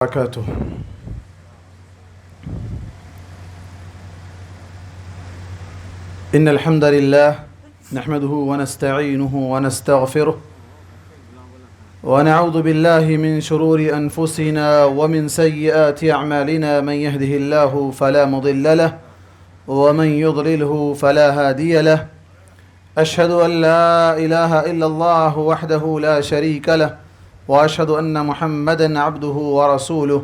وبركاته. إن الحمد لله نحمده ونستعينه ونستغفره ونعوذ بالله من شرور أنفسنا ومن سيئات أعمالنا. من يهده الله فلا مضل له ومن يضلله فلا هادي له. أشهد أن لا إله إلا الله وحده لا شريك له وأشهد أن محمدًا عبده ورسوله.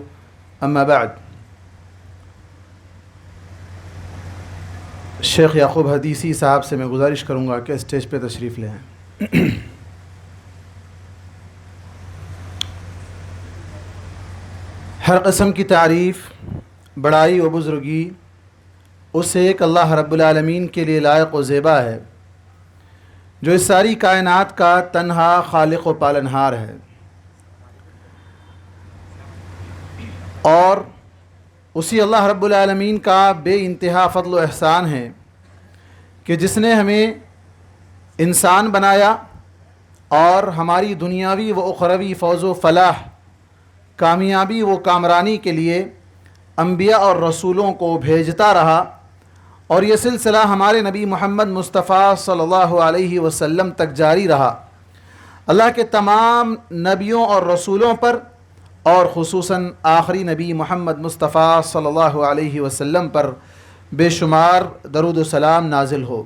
أما بعد. شیخ یعقوب حدیثی صاحب سے میں گزارش کروں گا کہ اسٹیج پہ تشریف لے آئیں. ہر قسم کی تعریف، بڑائی و بزرگی اس ایک اللہ رب العالمین کے لیے لائق و زیبا ہے جو اس ساری کائنات کا تنہا خالق و پالنہار ہے، اور اسی اللہ رب العالمین کا بے انتہا فضل و احسان ہے کہ جس نے ہمیں انسان بنایا اور ہماری دنیاوی و اخروی فوز و فلاح، کامیابی و کامرانی کے لیے انبیاء اور رسولوں کو بھیجتا رہا، اور یہ سلسلہ ہمارے نبی محمد مصطفیٰ صلی اللہ علیہ وسلم تک جاری رہا. اللہ کے تمام نبیوں اور رسولوں پر، اور خصوصاً آخری نبی محمد مصطفیٰ صلی اللہ علیہ وسلم پر بے شمار درود و سلام نازل ہو.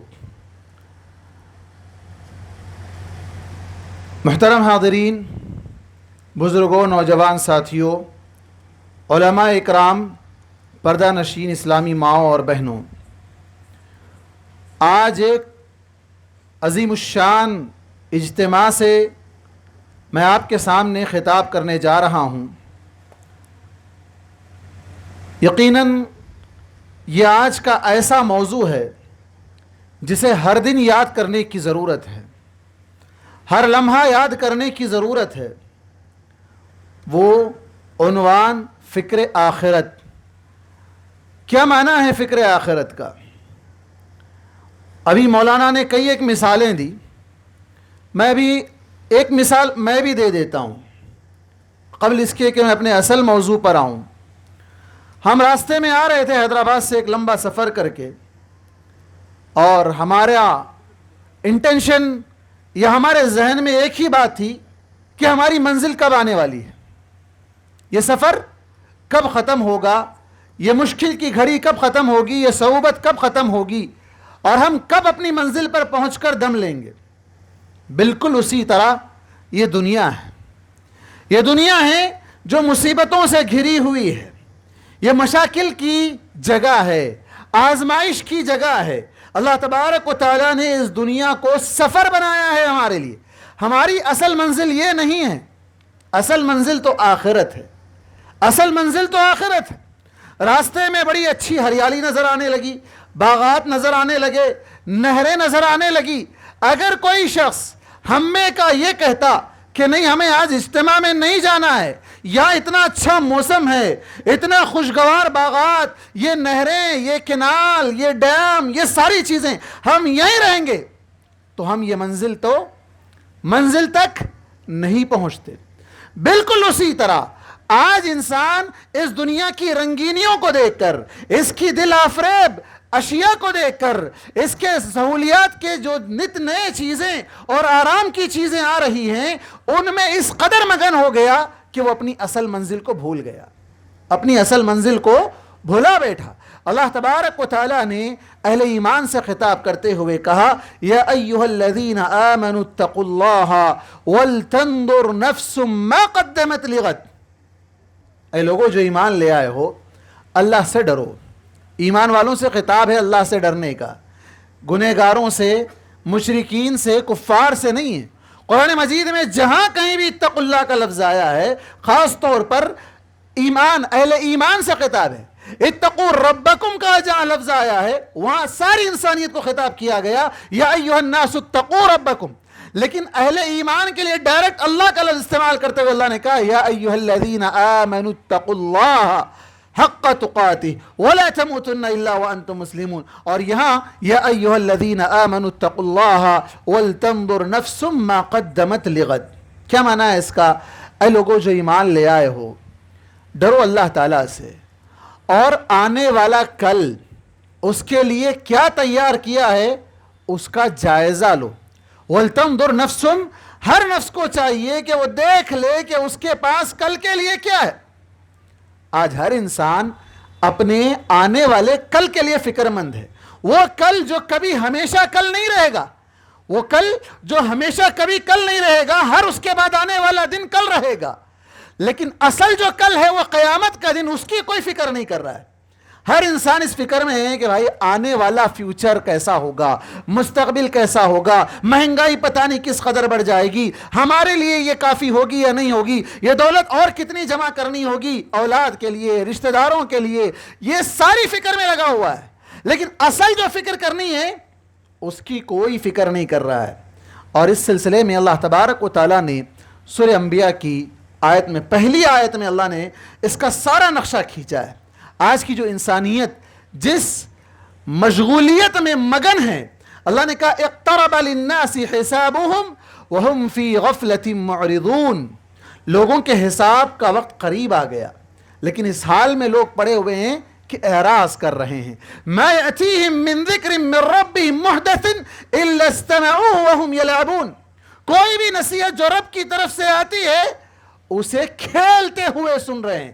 محترم حاضرین، بزرگوں، نوجوان ساتھیوں، علماء اکرام، پردہ نشین اسلامی ماؤں اور بہنوں، آج ایک عظیم الشان اجتماع سے میں آپ کے سامنے خطاب کرنے جا رہا ہوں. یقیناً یہ آج کا ایسا موضوع ہے جسے ہر دن یاد کرنے کی ضرورت ہے، ہر لمحہ یاد کرنے کی ضرورت ہے. وہ عنوان فکر آخرت. کیا معنی ہے فکر آخرت کا؟ ابھی مولانا نے کئی ایک مثالیں دی، میں بھی ایک مثال میں بھی دے دیتا ہوں قبل اس کے کہ میں اپنے اصل موضوع پر آؤں. ہم راستے میں آ رہے تھے حیدرآباد سے ایک لمبا سفر کر کے، اور ہمارا انٹینشن یا ہمارے ذہن میں ایک ہی بات تھی کہ ہماری منزل کب آنے والی ہے، یہ سفر کب ختم ہوگا، یہ مشکل کی گھڑی کب ختم ہوگی، یہ صعوبت کب ختم ہوگی، اور ہم کب اپنی منزل پر پہنچ کر دم لیں گے. بالکل اسی طرح یہ دنیا ہے. یہ دنیا ہے جو مصیبتوں سے گھری ہوئی ہے، یہ مشاکل کی جگہ ہے، آزمائش کی جگہ ہے. اللہ تبارک و تعالیٰ نے اس دنیا کو سفر بنایا ہے ہمارے لیے. ہماری اصل منزل یہ نہیں ہے، اصل منزل تو آخرت ہے. اصل منزل تو آخرت ہے. راستے میں بڑی اچھی ہریالی نظر آنے لگی، باغات نظر آنے لگے، نہریں نظر آنے لگی. اگر کوئی شخص ہم میں کا یہ کہتا کہ نہیں ہمیں آج اجتماع میں نہیں جانا ہے، یا اتنا اچھا موسم ہے، اتنا خوشگوار باغات، یہ نہریں، یہ کنال، یہ ڈیم، یہ ساری چیزیں، ہم یہیں رہیں گے، تو ہم یہ منزل تک نہیں پہنچتے. بالکل اسی طرح آج انسان اس دنیا کی رنگینیوں کو دیکھ کر، اس کی دل آفریب اشیاء کو دیکھ کر، اس کے سہولیات کے جو نت نئے چیزیں اور آرام کی چیزیں آ رہی ہیں، ان میں اس قدر مگن ہو گیا کہ وہ اپنی اصل منزل کو بھول گیا، اپنی اصل منزل کو بھولا بیٹھا. اللہ تبارک و تعالیٰ نے اہل ایمان سے خطاب کرتے ہوئے کہا، یا ایھا الذین آمنوا اتقوا اللہ ولتنظر نفس ما قدمت لغد. اے لوگوں جو ایمان لے آئے ہو، اللہ سے ڈرو. ایمان والوں سے خطاب ہے اللہ سے ڈرنے کا، گنہگاروں سے، مشرکین سے، کفار سے نہیں ہے. قرآن مجید میں جہاں کہیں بھی اتقوا اللہ کا لفظ آیا ہے، خاص طور پر اہل ایمان سے خطاب ہے. اتقوا ربکم کا جہاں لفظ آیا ہے، وہاں ساری انسانیت کو خطاب کیا گیا، یا ایھا الناس اتقوا ربکم. لیکن اہل ایمان کے لیے ڈائریکٹ اللہ کا لفظ استعمال کرتے ہوئے اللہ نے کہا، یا ایھا الذین آمنوا اتقوا اللہ حق تقاتہ ولا تموتن الا وانتم مسلمون. اور یہاں یا ایھا الذین آمنوا اتقوا اللہ ولتنظر نفس ما قدمت لغد. کیا معنی ہے اس کا؟ اے لوگوں جو ایمان لے آئے ہو، ڈرو اللہ تعالیٰ سے، اور آنے والا کل اس کے لیے کیا تیار کیا ہے اس کا جائزہ لو۔ وَلْتَنْظُرْ نَفْسٌ، ہر نفس کو چاہیے کہ وہ دیکھ لے کہ اس کے پاس کل کے لیے کیا ہے۔ آج ہر انسان اپنے آنے والے کل کے لیے فکر مند ہے، وہ کل جو کبھی ہمیشہ کل نہیں رہے گا، وہ کل جو ہمیشہ کبھی کل نہیں رہے گا، ہر اس کے بعد آنے والا دن کل رہے گا، لیکن اصل جو کل ہے وہ قیامت کا دن، اس کی کوئی فکر نہیں کر رہا ہے۔ ہر انسان اس فکر میں ہے کہ بھائی آنے والا فیوچر کیسا ہوگا، مستقبل کیسا ہوگا، مہنگائی پتہ نہیں کس قدر بڑھ جائے گی، ہمارے لیے یہ کافی ہوگی یا نہیں ہوگی، یہ دولت اور کتنی جمع کرنی ہوگی اولاد کے لیے، رشتہ داروں کے لیے، یہ ساری فکر میں لگا ہوا ہے، لیکن اصل جو فکر کرنی ہے اس کی کوئی فکر نہیں کر رہا ہے۔ اور اس سلسلے میں اللہ تبارک و تعالیٰ نے سورہ انبیاء کی آیت میں، پہلی آیت میں اللہ نے اس کا سارا نقشہ کھینچا ہے۔ آج کی جو انسانیت جس مشغولیت میں مگن ہے، اللہ نے کہا اقترب للناس حسابهم وهم فی غفلۃ معرضون، لوگوں کے حساب کا وقت قریب آ گیا، لیکن اس حال میں لوگ پڑے ہوئے ہیں کہ اعراض کر رہے ہیں۔ ما یأتیہم من ذکر من ربہم محدث الا استمعوه وهم یلعبون، کوئی بھی نصیحت جو رب کی طرف سے آتی ہے اسے کھیلتے ہوئے سن رہے ہیں،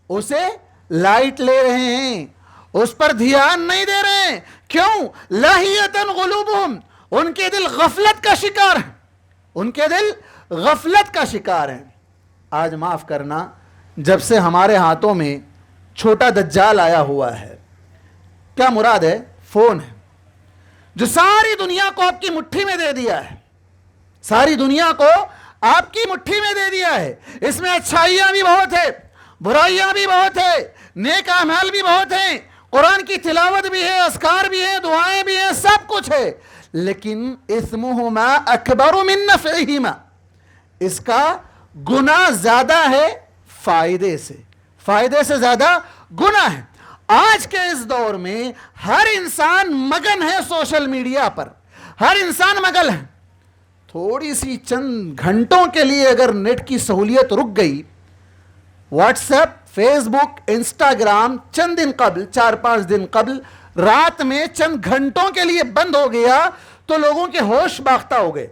اسے لائٹ لے رہے ہیں، اس پر دھیان نہیں دے رہے ہیں۔ کیوں؟ لاہیۃ قلوبہم، ان کے دل غفلت کا شکار ہیں، ان کے دل غفلت کا شکار ہیں۔ آج معاف کرنا، جب سے ہمارے ہاتھوں میں چھوٹا دجال آیا ہوا ہے، کیا مراد ہے؟ فون ہے جو ساری دنیا کو آپ کی مٹھی میں دے دیا ہے، ساری دنیا کو آپ کی مٹھی میں دے دیا ہے۔ اس میں اچھائیاں بھی بہت ہے، برائیاں بھی بہت ہے، نیک اعمال بھی بہت ہیں، قرآن کی تلاوت بھی ہے، اذکار بھی ہیں، دعائیں بھی ہیں، سب کچھ ہے، لیکن اثمہما اکبر من نفعہما، اس کا گناہ زیادہ ہے فائدے سے، فائدے سے زیادہ گناہ ہے۔ آج کے اس دور میں ہر انسان مگن ہے سوشل میڈیا پر، ہر انسان مگن ہے۔ تھوڑی سی چند گھنٹوں کے لیے اگر نیٹ کی سہولیت رک گئی، واٹس ایپ، فیس بک، انسٹاگرام چند دن قبل، 4-5 دن قبل رات میں چند گھنٹوں کے لیے بند ہو گیا تو لوگوں کے ہوش باختہ ہو گئے،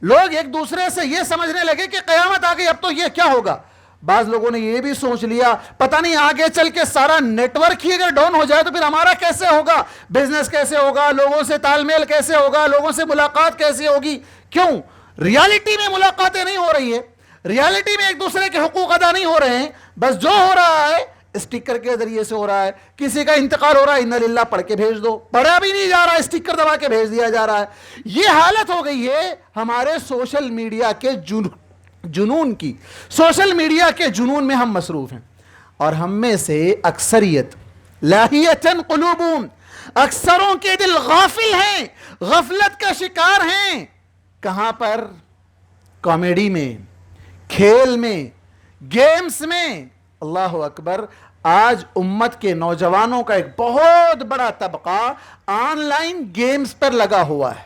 لوگ ایک دوسرے سے یہ سمجھنے لگے کہ قیامت آ گئی، اب تو یہ کیا ہوگا۔ بعض لوگوں نے یہ بھی سوچ لیا پتہ نہیں آگے چل کے سارا نیٹ ورک ہی اگر ڈاؤن ہو جائے تو پھر ہمارا کیسے ہوگا، بزنس کیسے ہوگا، لوگوں سے تال میل کیسے ہوگا، لوگوں سے ملاقات کیسے ہوگی۔ کیوں؟ ریالٹی میں ملاقاتیں نہیں ہو رہی ہے، ریالٹی میں ایک دوسرے کے حقوق ادا نہیں ہو رہے ہیں، بس جو ہو رہا ہے اسٹیکر کے ذریعے سے ہو رہا ہے، کسی کا انتقال ہو رہا ہے انا للہ پڑھ کے بھیج دو، پڑھا بھی نہیں جا رہا ہے، اسٹیکر دبا کے بھیج دیا جا رہا ہے۔ یہ حالت ہو گئی ہے ہمارے سوشل میڈیا کے جنون کی، سوشل میڈیا کے جنون میں ہم مصروف ہیں، اور ہم میں سے اکثریت لاہیۃ قلوبہم، اکثروں کے دل غافل ہیں، غفلت کا شکار ہیں۔ کہاں پر؟ کامیڈی میں، کھیل میں، گیمز میں۔ اللہ اکبر، آج امت کے نوجوانوں کا ایک بہت بڑا طبقہ آن لائن گیمز پر لگا ہوا ہے،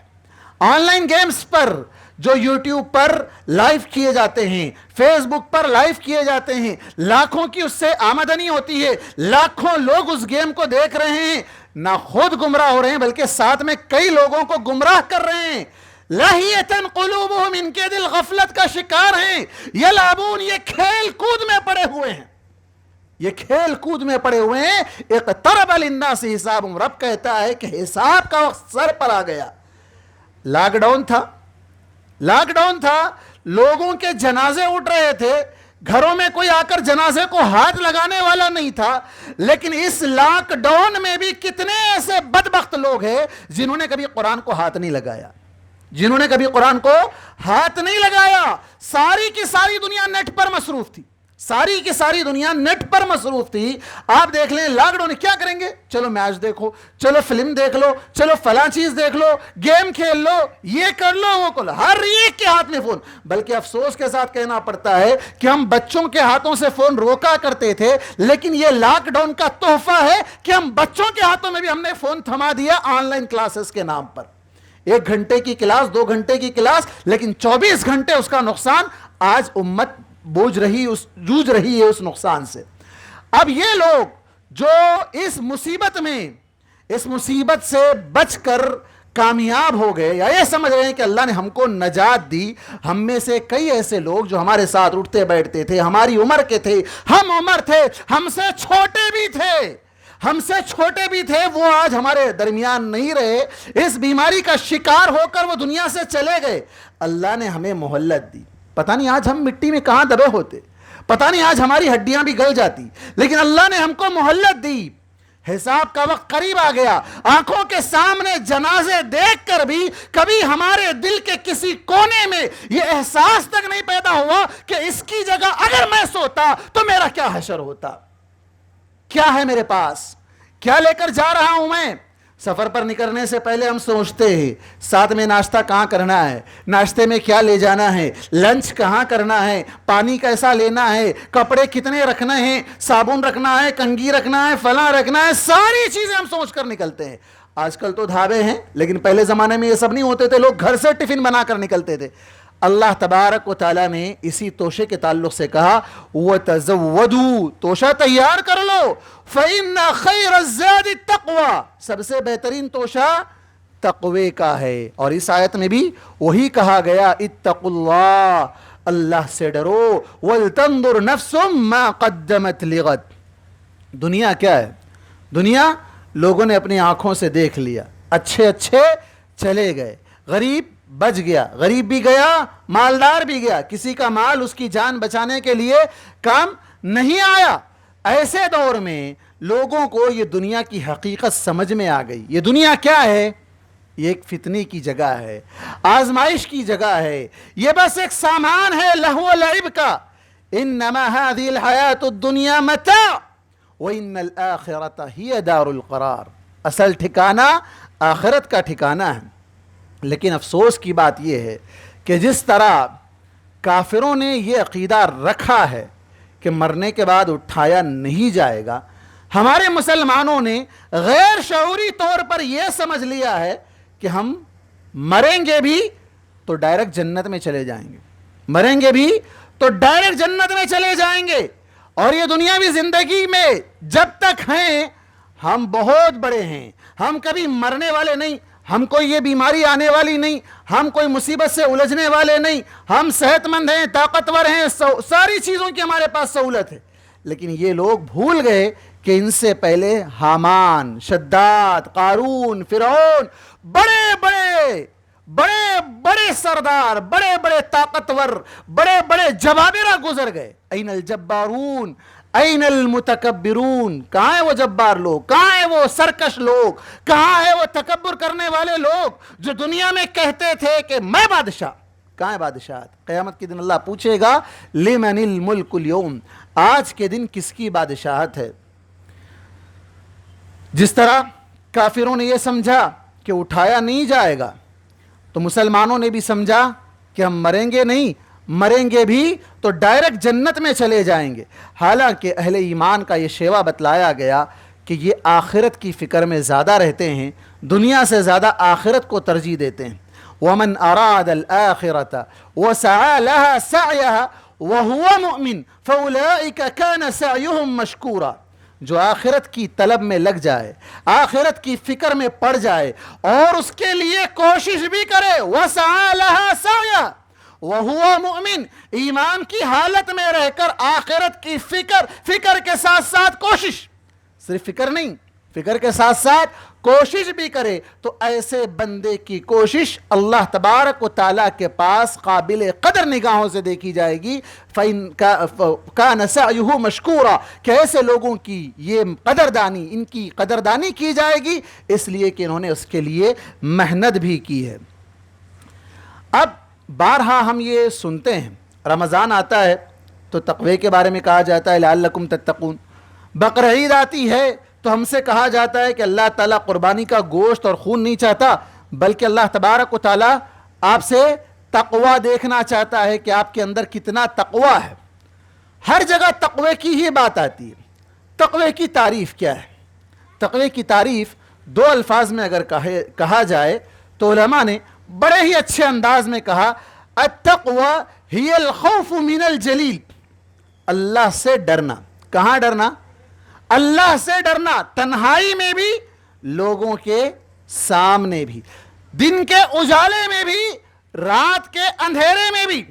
آن لائن گیمز پر جو یوٹیوب پر لائیو کیے جاتے ہیں، فیس بک پر لائیو کیے جاتے ہیں، لاکھوں کی اس سے آمدنی ہوتی ہے، لاکھوں لوگ اس گیم کو دیکھ رہے ہیں، نہ خود گمراہ ہو رہے ہیں بلکہ ساتھ میں کئی لوگوں کو گمراہ کر رہے ہیں۔ لاہیۃ قلوبہم، ان کے دل غفلت کا شکار ہیں، یلعبون، یہ کھیل کود میں پڑے ہوئے ہیں، یہ کھیل کود میں پڑے ہوئے ہیں۔ اقترب للناس حسابہم، رب کہتا ہے کہ حساب کا وقت سر پر آ گیا۔ لاک ڈاؤن تھا، لاک ڈاؤن تھا، لوگوں کے جنازے اٹھ رہے تھے، گھروں میں کوئی آ کر جنازے کو ہاتھ لگانے والا نہیں تھا، لیکن اس لاک ڈاؤن میں بھی کتنے ایسے بدبخت لوگ ہیں جنہوں نے کبھی قرآن کو ہاتھ نہیں لگایا، جنہوں نے کبھی قرآن کو ہاتھ نہیں لگایا۔ ساری کی ساری دنیا نیٹ پر مصروف تھی، ساری کی ساری دنیا نیٹ پر مصروف تھی۔ آپ دیکھ لیں لاک ڈاؤن کیا کریں گے؟ چلو میچ دیکھو، چلو فلم دیکھ لو، چلو فلاں چیز دیکھ لو، گیم کھیل لو، یہ کر لو، وہ کر لو، ہر ایک کے ہاتھ میں فون۔ بلکہ افسوس کے ساتھ کہنا پڑتا ہے کہ ہم بچوں کے ہاتھوں سے فون روکا کرتے تھے، لیکن یہ لاک ڈاؤن کا تحفہ ہے کہ ہم بچوں کے ہاتھوں میں بھی ہم نے فون تھما دیا آن لائن کلاسز کے نام پر۔ 1 گھنٹے کی کلاس، 2 گھنٹے کی کلاس، لیکن 24 گھنٹے اس کا نقصان۔ آج امت جوجھ رہی ہے اس نقصان سے۔ اب یہ لوگ جو اس مصیبت سے بچ کر کامیاب ہو گئے یا یہ سمجھ رہے ہیں کہ اللہ نے ہم کو نجات دی، ہم میں سے کئی ایسے لوگ جو ہمارے ساتھ اٹھتے بیٹھتے تھے، ہماری عمر کے تھے، ہم عمر تھے، ہم سے چھوٹے بھی تھے، وہ آج ہمارے درمیان نہیں رہے، اس بیماری کا شکار ہو کر وہ دنیا سے چلے گئے۔ اللہ نے ہمیں مہلت دی، پتہ نہیں آج ہم مٹی میں کہاں دبے ہوتے، پتہ نہیں آج ہماری ہڈیاں بھی گل جاتی، لیکن اللہ نے ہم کو مہلت دی۔ حساب کا وقت قریب آ گیا، آنکھوں کے سامنے جنازے دیکھ کر بھی کبھی ہمارے دل کے کسی کونے میں یہ احساس تک نہیں پیدا ہوا کہ اس کی جگہ اگر میں سوتا تو میرا کیا حشر ہوتا، کیا ہے میرے پاس، کیا لے کر جا رہا ہوں میں۔ سفر پر نکلنے سے پہلے ہم سوچتے ہیں ساتھ میں ناشتہ کہاں کرنا ہے، ناشتے میں کیا لے جانا ہے، لنچ کہاں کرنا ہے، پانی کیسا لینا ہے، کپڑے کتنے رکھنا ہے، صابن رکھنا ہے، کنگھی رکھنا ہے، فلاں رکھنا ہے، ساری چیزیں ہم سوچ کر نکلتے ہیں۔ آج کل تو ڈھابے ہیں، لیکن پہلے زمانے میں یہ سب نہیں ہوتے تھے، لوگ گھر سے ٹفن بنا کر نکلتے تھے۔ اللہ تبارک و تعالیٰ نے اسی توشے کے تعلق سے کہا وَتَزَوَّدُوا، توشہ تیار کر لو، فَإِنَّ خَيْرَ الزَّادِ التَّقْوَى، سب سے بہترین توشہ تقوی کا ہے۔ اور اس آیت میں بھی وہی کہا گیا اتقوا اللہ، اللہ سے ڈرو، وَلْتَنظُرْ نَفْسٌ مَا قَدَّمَتْ لِغَدٍ۔ دنیا کیا ہے؟ دنیا لوگوں نے اپنی آنکھوں سے دیکھ لیا، اچھے چلے گئے، غریب بچ گیا، غریب بھی گیا، مالدار بھی گیا، کسی کا مال اس کی جان بچانے کے لیے کام نہیں آیا۔ ایسے دور میں لوگوں کو یہ دنیا کی حقیقت سمجھ میں آ گئی۔ یہ دنیا کیا ہے؟ یہ ایک فتنے کی جگہ ہے، آزمائش کی جگہ ہے، یہ بس ایک سامان ہے لہو و لعب کا۔ انما هذه الحیات الدنیا متاع وان الاخرۃ ہی دار القرار، اصل ٹھکانہ آخرت کا ٹھکانہ ہے۔ لیکن افسوس کی بات یہ ہے کہ جس طرح کافروں نے یہ عقیدہ رکھا ہے کہ مرنے کے بعد اٹھایا نہیں جائے گا، ہمارے مسلمانوں نے غیر شعوری طور پر یہ سمجھ لیا ہے کہ ہم مریں گے بھی تو ڈائریکٹ جنت میں چلے جائیں گے، مریں گے بھی تو ڈائریکٹ جنت میں چلے جائیں گے، اور یہ دنیاوی زندگی میں جب تک ہیں ہم بہت بڑے ہیں، ہم کبھی مرنے والے نہیں، ہم کوئی یہ بیماری آنے والی نہیں، ہم کوئی مصیبت سے الجھنے والے نہیں، ہم صحت مند ہیں، طاقتور ہیں، ساری چیزوں کی ہمارے پاس سہولت ہے۔ لیکن یہ لوگ بھول گئے کہ ان سے پہلے حامان، شداد، قارون، فرعون، بڑے سردار، بڑے طاقتور، بڑے جبابرہ گزر گئے۔ این الجبارون این المتکبرون، کہاں ہیں وہ جبار لوگ، کہاں ہیں وہ سرکش لوگ، کہاں ہے وہ تکبر کرنے والے لوگ جو دنیا میں کہتے تھے کہ میں بادشاہ؟ کہاں ہے بادشاہت؟ قیامت کے دن اللہ پوچھے گا لمن الملک اليوم، آج کے دن کس کی بادشاہت ہے؟ جس طرح کافروں نے یہ سمجھا کہ اٹھایا نہیں جائے گا، تو مسلمانوں نے بھی سمجھا کہ ہم مریں گے نہیں، مریں گے بھی تو ڈائریکٹ جنت میں چلے جائیں گے۔ حالانکہ اہل ایمان کا یہ شیوا بتلایا گیا کہ یہ آخرت کی فکر میں زیادہ رہتے ہیں، دنیا سے زیادہ آخرت کو ترجیح دیتے ہیں۔ وَمَنْ أَرَادَ الْآخِرَةَ وَسَعَى لَهَا سَعْيَهَا وَهُوَ مُؤْمِنٌ فَأُولَئِكَ كَانَ سَعْيُهُمْ مَشْكُورًا، جو آخرت کی طلب میں لگ جائے، آخرت کی فکر میں پڑ جائے اور اس کے لیے کوشش بھی کرے، وَسَعَى لَهَا سَعْيَهَا وَهُوَ مُؤْمِن، ایمان کی حالت میں رہ کر آخرت کی فکر کے ساتھ ساتھ کوشش، صرف فکر نہیں، فکر کے ساتھ ساتھ کوشش بھی کرے، تو ایسے بندے کی کوشش اللہ تبارک و تعالیٰ کے پاس قابل قدر نگاہوں سے دیکھی جائے گی۔ كَانَ سَعْيُهُ مَشْكُورًا، کہ ایسے لوگوں کی یہ قدردانی، ان کی قدردانی کی جائے گی اس لیے کہ انہوں نے اس کے لیے محنت بھی کی ہے۔ اب بارہا ہم یہ سنتے ہیں، رمضان آتا ہے تو تقوی کے بارے میں کہا جاتا ہے لعلکم تتقون، بقرعید آتی ہے تو ہم سے کہا جاتا ہے کہ اللہ تعالیٰ قربانی کا گوشت اور خون نہیں چاہتا، بلکہ اللہ تبارک و تعالیٰ آپ سے تقوی دیکھنا چاہتا ہے کہ آپ کے اندر کتنا تقوی ہے۔ ہر جگہ تقوی کی ہی بات آتی ہے۔ تقوی کی تعریف کیا ہے؟ تقوی کی تعریف دو الفاظ میں اگر کہا جائے تو علماء نے بڑے ہی اچھے انداز میں کہا التقوی ہی الخوف من الجلیل، اللہ سے ڈرنا۔ کہاں ڈرنا؟ اللہ سے ڈرنا، تنہائی میں بھی، لوگوں کے سامنے بھی، دن کے اجالے میں بھی، رات کے اندھیرے میں بھی،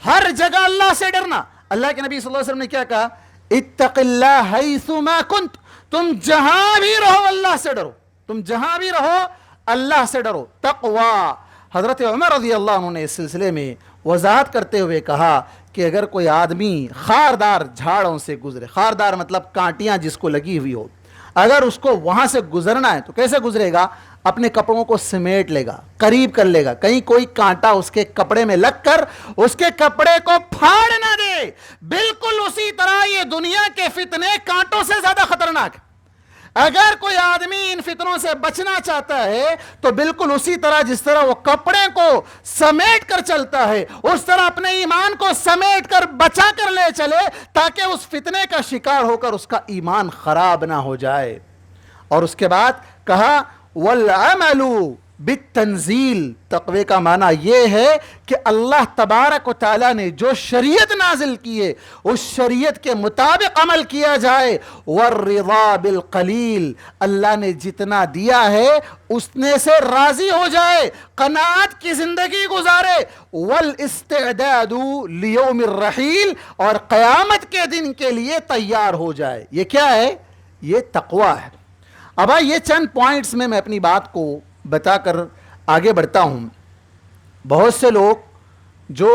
ہر جگہ اللہ سے ڈرنا۔ اللہ کے نبی صلی اللہ علیہ وسلم نے کیا کہا؟ اتق اللہ حیثما کنت، تم جہاں بھی رہو اللہ سے ڈرو، تم جہاں بھی رہو اللہ سے ڈرو۔ تقوی، حضرت عمر رضی اللہ عنہ نے اس سلسلے میں وضاحت کرتے ہوئے کہا کہ اگر کوئی آدمی خاردار جھاڑوں سے گزرے، خاردار مطلب کانٹیاں جس کو لگی ہوئی ہو، اگر اس کو وہاں سے گزرنا ہے تو کیسے گزرے گا؟ اپنے کپڑوں کو سمیٹ لے گا، قریب کر لے گا، کہیں کوئی کانٹا اس کے کپڑے میں لگ کر اس کے کپڑے کو پھاڑ نہ دے۔ بالکل اسی طرح یہ دنیا کے فتنے کانٹوں سے زیادہ خطرناک ہیں۔ اگر کوئی آدمی ان فتنوں سے بچنا چاہتا ہے تو بالکل اسی طرح جس طرح وہ کپڑے کو سمیٹ کر چلتا ہے، اس طرح اپنے ایمان کو سمیٹ کر بچا کر لے چلے، تاکہ اس فتنے کا شکار ہو کر اس کا ایمان خراب نہ ہو جائے۔ اور اس کے بعد کہا والعمل بالتنزیل، تقوی کا معنی یہ ہے کہ اللہ تبارک و تعالیٰ نے جو شریعت نازل کی ہے اس شریعت کے مطابق عمل کیا جائے۔ والرضا بالقلیل، اللہ نے جتنا دیا ہے اس نے سے راضی ہو جائے، قناعت کی زندگی گزارے۔ والاستعداد لیوم الرحیل، اور قیامت کے دن کے لیے تیار ہو جائے۔ یہ کیا ہے؟ یہ تقوی ہے۔ اب یہ چند پوائنٹس میں اپنی بات کو بتا کر آگے بڑھتا ہوں۔ بہت سے لوگ جو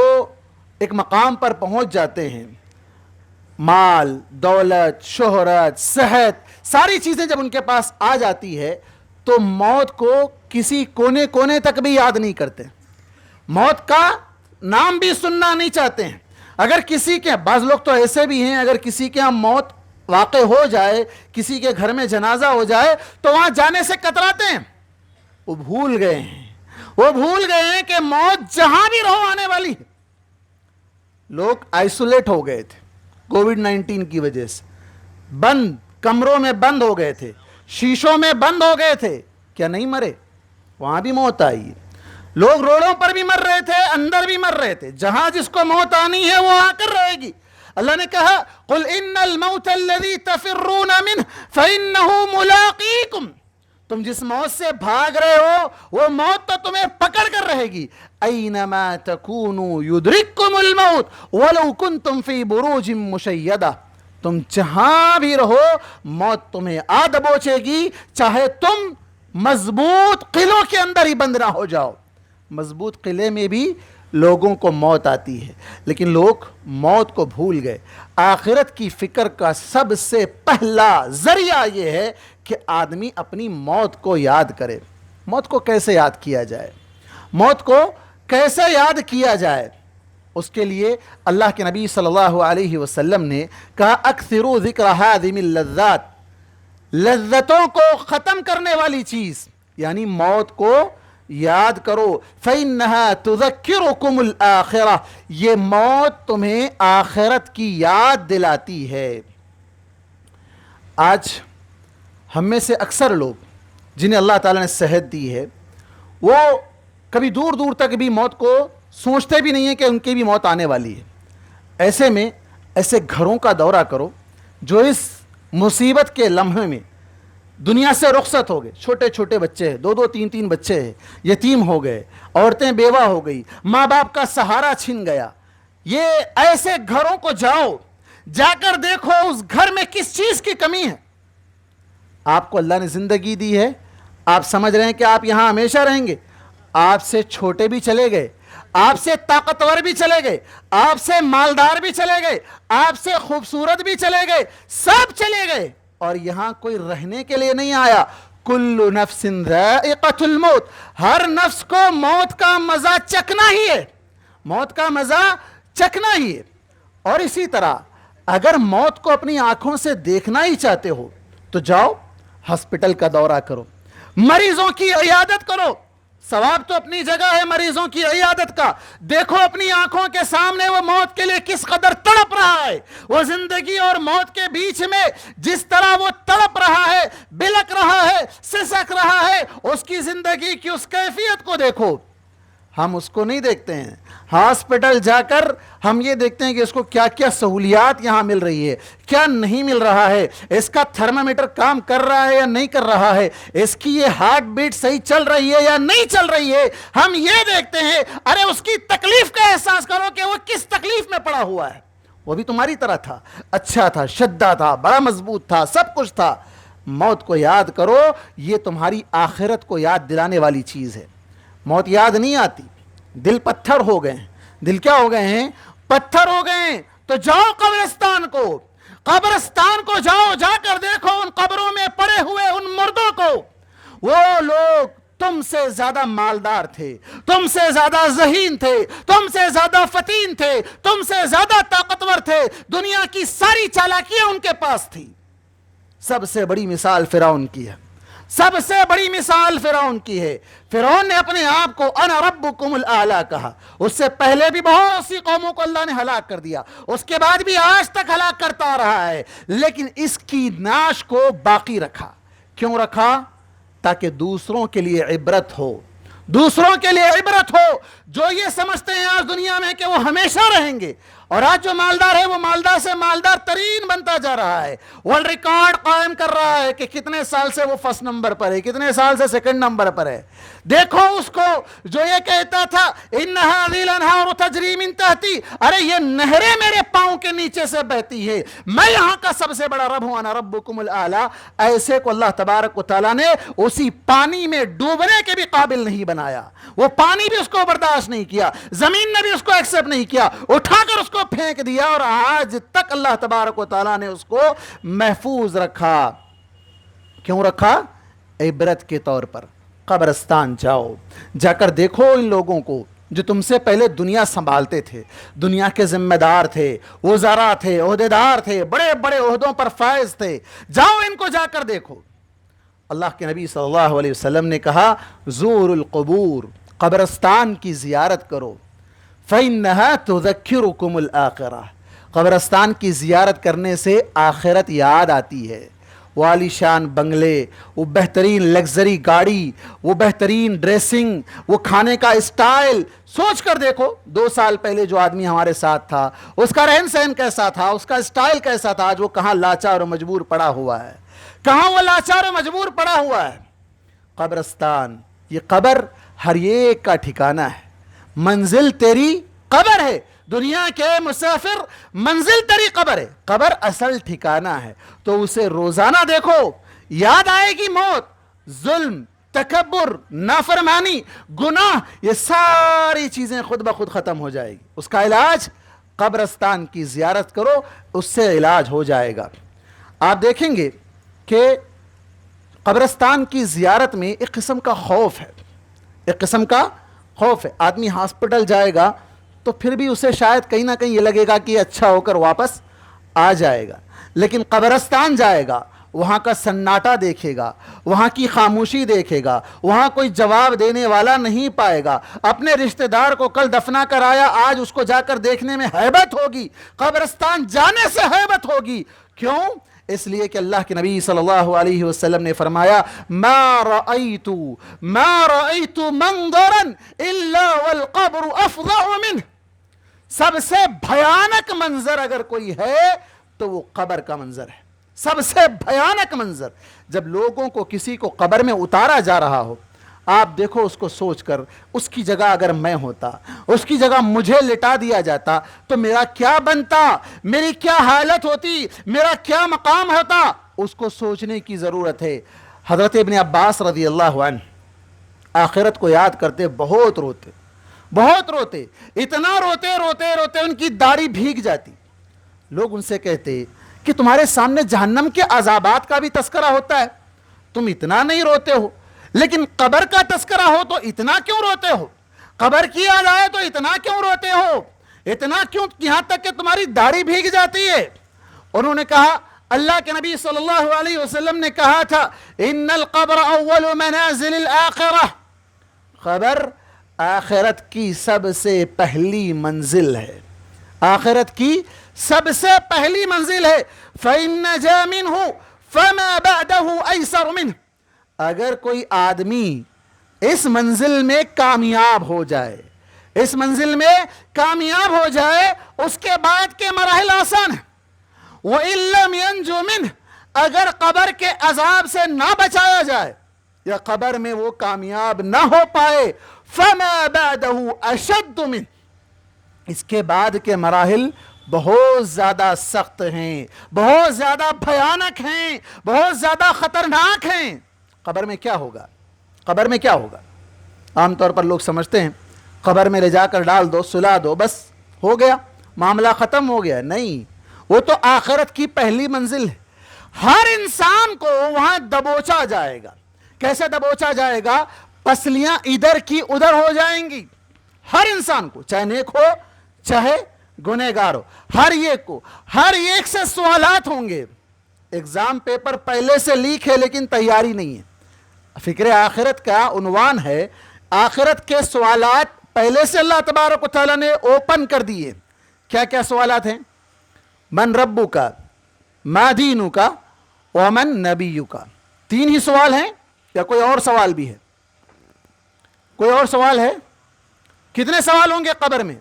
ایک مقام پر پہنچ جاتے ہیں، مال، دولت، شہرت، صحت، ساری چیزیں جب ان کے پاس آ جاتی ہے تو موت کو کسی کونے کونے تک بھی یاد نہیں کرتے، موت کا نام بھی سننا نہیں چاہتے ہیں۔ اگر کسی کے، بعض لوگ تو ایسے بھی ہیں، اگر کسی کے ہاں موت واقع ہو جائے، کسی کے گھر میں جنازہ ہو جائے تو وہاں جانے سے کتراتے ہیں۔ وہ بھول گئے ہیں کہ موت جہاں بھی رہو آنے والی ہے۔ لوگ آئسولیٹ ہو گئے تھے کووڈ-19 کی وجہ سے، بند کمروں میں بند ہو گئے تھے، شیشوں میں بند ہو گئے تھے، کیا نہیں مرے؟ وہاں بھی موت آئی ہے۔ لوگ روڈوں پر بھی مر رہے تھے، اندر بھی مر رہے تھے۔ جہاں جس کو موت آنی ہے وہ آ کر رہے گی۔ اللہ نے کہا قل ان الموت الذی تفرون منہ فانہ ملاقیکم، تم جس موت سے بھاگ رہے ہو وہ موت تو تمہیں پکڑ کر رہے گی۔ اینما تکونوا یدرککم الموت ولو کنتم فی بروج مشیدہ، تم جہاں بھی رہو موت تمہیں آ دبوچے گی، چاہے تم مضبوط قلعوں کے اندر ہی بند نہ ہو جاؤ۔ مضبوط قلعے میں بھی لوگوں کو موت آتی ہے، لیکن لوگ موت کو بھول گئے۔ آخرت کی فکر کا سب سے پہلا ذریعہ یہ ہے کہ آدمی اپنی موت کو یاد کرے۔ موت کو کیسے یاد کیا جائے؟ موت کو کیسے یاد کیا جائے؟ اس کے لیے اللہ کے نبی صلی اللہ علیہ وسلم نے کہا اکثروا ذکر ہادم اللذات، لذتوں کو ختم کرنے والی چیز یعنی موت کو یاد کرو۔ فَإِنَّهَا تُذَكِّرُكُمُ الْآخِرَةِ، یہ موت تمہیں آخرت کی یاد دلاتی ہے۔ آج ہم میں سے اکثر لوگ جنہیں اللہ تعالیٰ نے صحت دی ہے وہ کبھی دور دور تک بھی موت کو سوچتے بھی نہیں ہیں کہ ان کی بھی موت آنے والی ہے۔ ایسے میں ایسے گھروں کا دورہ کرو جو اس مصیبت کے لمحے میں دنیا سے رخصت ہو گئے، چھوٹے چھوٹے بچے ہیں، 2 3 3 بچے ہیں، یتیم ہو گئے، عورتیں بیوہ ہو گئی، ماں باپ کا سہارا چھن گیا۔ یہ ایسے گھروں کو جاؤ، جا کر دیکھو اس گھر میں کس چیز کی کمی ہے۔ آپ کو اللہ نے زندگی دی ہے، آپ سمجھ رہے ہیں کہ آپ یہاں ہمیشہ رہیں گے، آپ سے چھوٹے بھی چلے گئے، آپ سے طاقتور بھی چلے گئے، آپ سے مالدار بھی چلے گئے، آپ سے خوبصورت بھی چلے گئے، سب چلے گئے، اور یہاں کوئی رہنے کے لیے نہیں آیا۔ کل نفس ذائقۃ الموت، ہر نفس کو موت کا مزہ چکھنا ہی ہے، موت کا مزہ چکھنا ہی ہے۔ اور اسی طرح اگر موت کو اپنی آنکھوں سے دیکھنا ہی چاہتے ہو تو جاؤ ہاسپٹل کا دورہ کرو، مریضوں کی عیادت کرو۔ ثواب تو اپنی جگہ ہے مریضوں کی عیادت کا، دیکھو اپنی آنکھوں کے سامنے وہ موت کے لیے کس قدر تڑپ رہا ہے، وہ زندگی اور موت کے بیچ میں جس طرح وہ تڑپ رہا ہے، بلک رہا ہے، سسک رہا ہے، اس کی زندگی کی اس کیفیت کو دیکھو۔ ہم اس کو نہیں دیکھتے ہیں. ہاسپٹل جا کر ہم یہ دیکھتے ہیں کہ اس کو کیا کیا سہولیات یہاں مل رہی ہے, کیا نہیں مل رہا ہے, اس کا تھرمامیٹر کام کر رہا ہے یا نہیں کر رہا ہے, اس کی یہ ہارٹ بیٹ صحیح چل رہی ہے یا نہیں چل رہی ہے. ہم یہ دیکھتے ہیں. ارے اس کی تکلیف کا احساس کرو کہ وہ کس تکلیف میں پڑا ہوا ہے. وہ بھی تمہاری طرح تھا, اچھا تھا, شدہ تھا, بڑا مضبوط تھا, سب کچھ تھا. موت کو یاد کرو, یہ تمہاری آخرت کو یاد دلانے والی چیز ہے. موت یاد نہیں آتی. دل پتھر ہو گئے ہیں. دل کیا ہو گئے ہیں؟ پتھر ہو گئے ہیں. تو جاؤ قبرستان کو, قبرستان کو جاؤ, جا کر دیکھو ان قبروں میں پڑے ہوئے ان مردوں کو. وہ لوگ تم سے زیادہ مالدار تھے, تم سے زیادہ ذہین تھے, تم سے زیادہ فتین تھے, تم سے زیادہ طاقتور تھے. دنیا کی ساری چالاکیاں ان کے پاس تھی. سب سے بڑی مثال فرعون کی ہے. سب سے بڑی مثال فرعون کی ہے. فرعون نے اپنے آپ کو انا ربکم الاعلی کہا. اس سے پہلے بھی بہت سی قوموں کو اللہ نے ہلاک کر دیا, اس کے بعد بھی آج تک ہلاک کرتا رہا ہے, لیکن اس کی نعش کو باقی رکھا. کیوں رکھا؟ تاکہ دوسروں کے لیے عبرت ہو. دوسروں کے لیے عبرت ہو جو یہ سمجھتے ہیں آج دنیا میں کہ وہ ہمیشہ رہیں گے, اور آج جو مالدار ہے وہ مالدار سے مالدار ترین بنتا جا رہا ہے. ورلڈ ریکارڈ قائم کر رہا ہے کہ کتنے سال سے وہ فرسٹ نمبر پر ہے, کتنے سال سے سیکنڈ نمبر پر ہے. دیکھو اس کو جو یہ کہتا تھا ان هذه الانهار تجری من تحتی, ارے یہ نہریں میرے پاؤں کے نیچے سے بہتی ہے, میں یہاں کا سب سے بڑا رب ہوں, انا ربکم الاعلی. ایسے کو اللہ تبارک و تعالیٰ نے اسی پانی میں ڈوبنے کے بھی قابل نہیں بنایا. وہ پانی بھی اس کو برداشت نہیں کیا, زمین نے بھی اس کو ایکسپٹ نہیں کیا, اٹھا کر اس کو پھینک دیا, اور آج تک اللہ تبارک و تعالیٰ نے اس کو محفوظ رکھا. کیوں رکھا؟ عبرت کے طور پر. قبرستان جاؤ, جا کر دیکھو ان لوگوں کو جو تم سے پہلے دنیا سنبھالتے تھے, دنیا کے ذمہ دار تھے, وزراء تھے, عہدیدار تھے, بڑے بڑے عہدوں پر فائز تھے. جاؤ ان کو جا کر دیکھو. اللہ کے نبی صلی اللہ علیہ وسلم نے کہا زور القبور, قبرستان کی زیارت کرو. فإنها تذکرکم الآخرہ, قبرستان کی زیارت کرنے سے آخرت یاد آتی ہے. وہ عالی شان بنگلے, وہ بہترین لگژری گاڑی, وہ بہترین ڈریسنگ, وہ کھانے کا اسٹائل, سوچ کر دیکھو 2 سال پہلے جو آدمی ہمارے ساتھ تھا اس کا رہن سہن کیسا تھا, اس کا اسٹائل کیسا تھا. آج وہ کہاں لاچار و مجبور پڑا ہوا ہے, کہاں وہ لاچار و مجبور پڑا ہوا ہے. قبرستان, یہ قبر ہر ایک کا ٹھکانہ ہے. منزل تیری قبر ہے. دنیا کے مسافر منزل تیری قبر ہے, قبر اصل ٹھکانہ ہے. تو اسے روزانہ دیکھو, یاد آئے گی موت. ظلم, تکبر, نافرمانی, گناہ, یہ ساری چیزیں خود بخود ختم ہو جائے گی. اس کا علاج قبرستان کی زیارت کرو, اس سے علاج ہو جائے گا. آپ دیکھیں گے کہ قبرستان کی زیارت میں ایک قسم کا خوف ہے, ایک قسم کا خوف ہے. آدمی ہاسپٹل جائے گا تو پھر بھی اسے شاید کہیں نہ کہیں یہ لگے گا کہ اچھا ہو کر واپس آ جائے گا, لیکن قبرستان جائے گا, وہاں کا سناٹا دیکھے گا, وہاں کی خاموشی دیکھے گا, وہاں کوئی جواب دینے والا نہیں پائے گا. اپنے رشتہ دار کو کل دفنا کر آیا, آج اس کو جا کر دیکھنے میں ہیبت ہوگی, قبرستان جانے سے ہیبت ہوگی. کیوں؟ اس لیے کہ اللہ کے نبی صلی اللہ علیہ وسلم نے فرمایا ما رأیت منظرا الا والقبر افظع منه. سب سے بھیانک منظر اگر کوئی ہے تو وہ قبر کا منظر ہے. سب سے بھیانک منظر, جب لوگوں کو کسی کو قبر میں اتارا جا رہا ہو, آپ دیکھو اس کو سوچ کر, اس کی جگہ اگر میں ہوتا, اس کی جگہ مجھے لٹا دیا جاتا تو میرا کیا بنتا, میری کیا حالت ہوتی, میرا کیا مقام ہوتا. اس کو سوچنے کی ضرورت ہے. حضرت ابن عباس رضی اللہ عنہ آخرت کو یاد کرتے بہت روتے, بہت روتے, اتنا روتے روتے روتے ان کی داڑھی بھیگ جاتی. لوگ ان سے کہتے کہ تمہارے سامنے جہنم کے عذابات کا بھی تذکرہ ہوتا ہے, تم اتنا نہیں روتے ہو, لیکن قبر کا تذکرہ ہو تو اتنا کیوں روتے ہو, قبر کی یاد آئے تو اتنا کیوں روتے ہو, اتنا کیوں, یہاں تک کہ تمہاری داڑھی بھیگ جاتی ہے. انہوں نے کہا, اللہ کے نبی صلی اللہ علیہ وسلم نے کہا تھا ان القبر اول منازل الاخرہ, قبر آخرت کی سب سے پہلی منزل ہے, آخرت کی سب سے پہلی منزل ہے. فإن نجا منه فما بعده أيسر منه. اگر کوئی آدمی اس منزل میں کامیاب ہو جائے، اس منزل میں کامیاب ہو جائے، اس کے بعد کے مراحل آسان ہیں۔ وَإِن لَّمْ يَنْجُ مِنْهُ، اگر قبر کے عذاب سے نہ بچایا جائے یا قبر میں وہ کامیاب نہ ہو پائے، فَمَا بَعْدَهُ أَشَدُّ مِنْهُ، اس کے بعد کے مراحل بہت زیادہ سخت ہیں، بہت زیادہ بھیانک ہیں، بہت زیادہ خطرناک ہیں۔ قبر میں کیا ہوگا؟ قبر میں کیا ہوگا؟ عام طور پر لوگ سمجھتے ہیں قبر میں لے جا کر ڈال دو، سلا دو، بس ہو گیا، معاملہ ختم ہو گیا۔ نہیں، وہ تو آخرت کی پہلی منزل ہے۔ ہر انسان کو وہاں دبوچا جائے گا۔ کیسے دبوچا جائے گا؟ پسلیاں ادھر کی ادھر ہو جائیں گی۔ ہر انسان کو، چاہے نیک ہو چاہے گنہگار ہو، ہر ایک سے سوالات ہوں گے۔ ایگزام پیپر پہلے سے لیک ہے لیکن تیاری نہیں ہے۔ فکر آخرت کا عنوان ہے، آخرت کے سوالات پہلے سے اللہ تبارک و تعالیٰ نے اوپن کر دیے۔ کیا کیا سوالات ہیں؟ من ربک، ما دینک، ومن نبیک۔ 3 ہی سوال ہیں یا کوئی اور سوال بھی ہے؟ کوئی اور سوال ہے؟ کتنے سوال ہوں گے قبر میں؟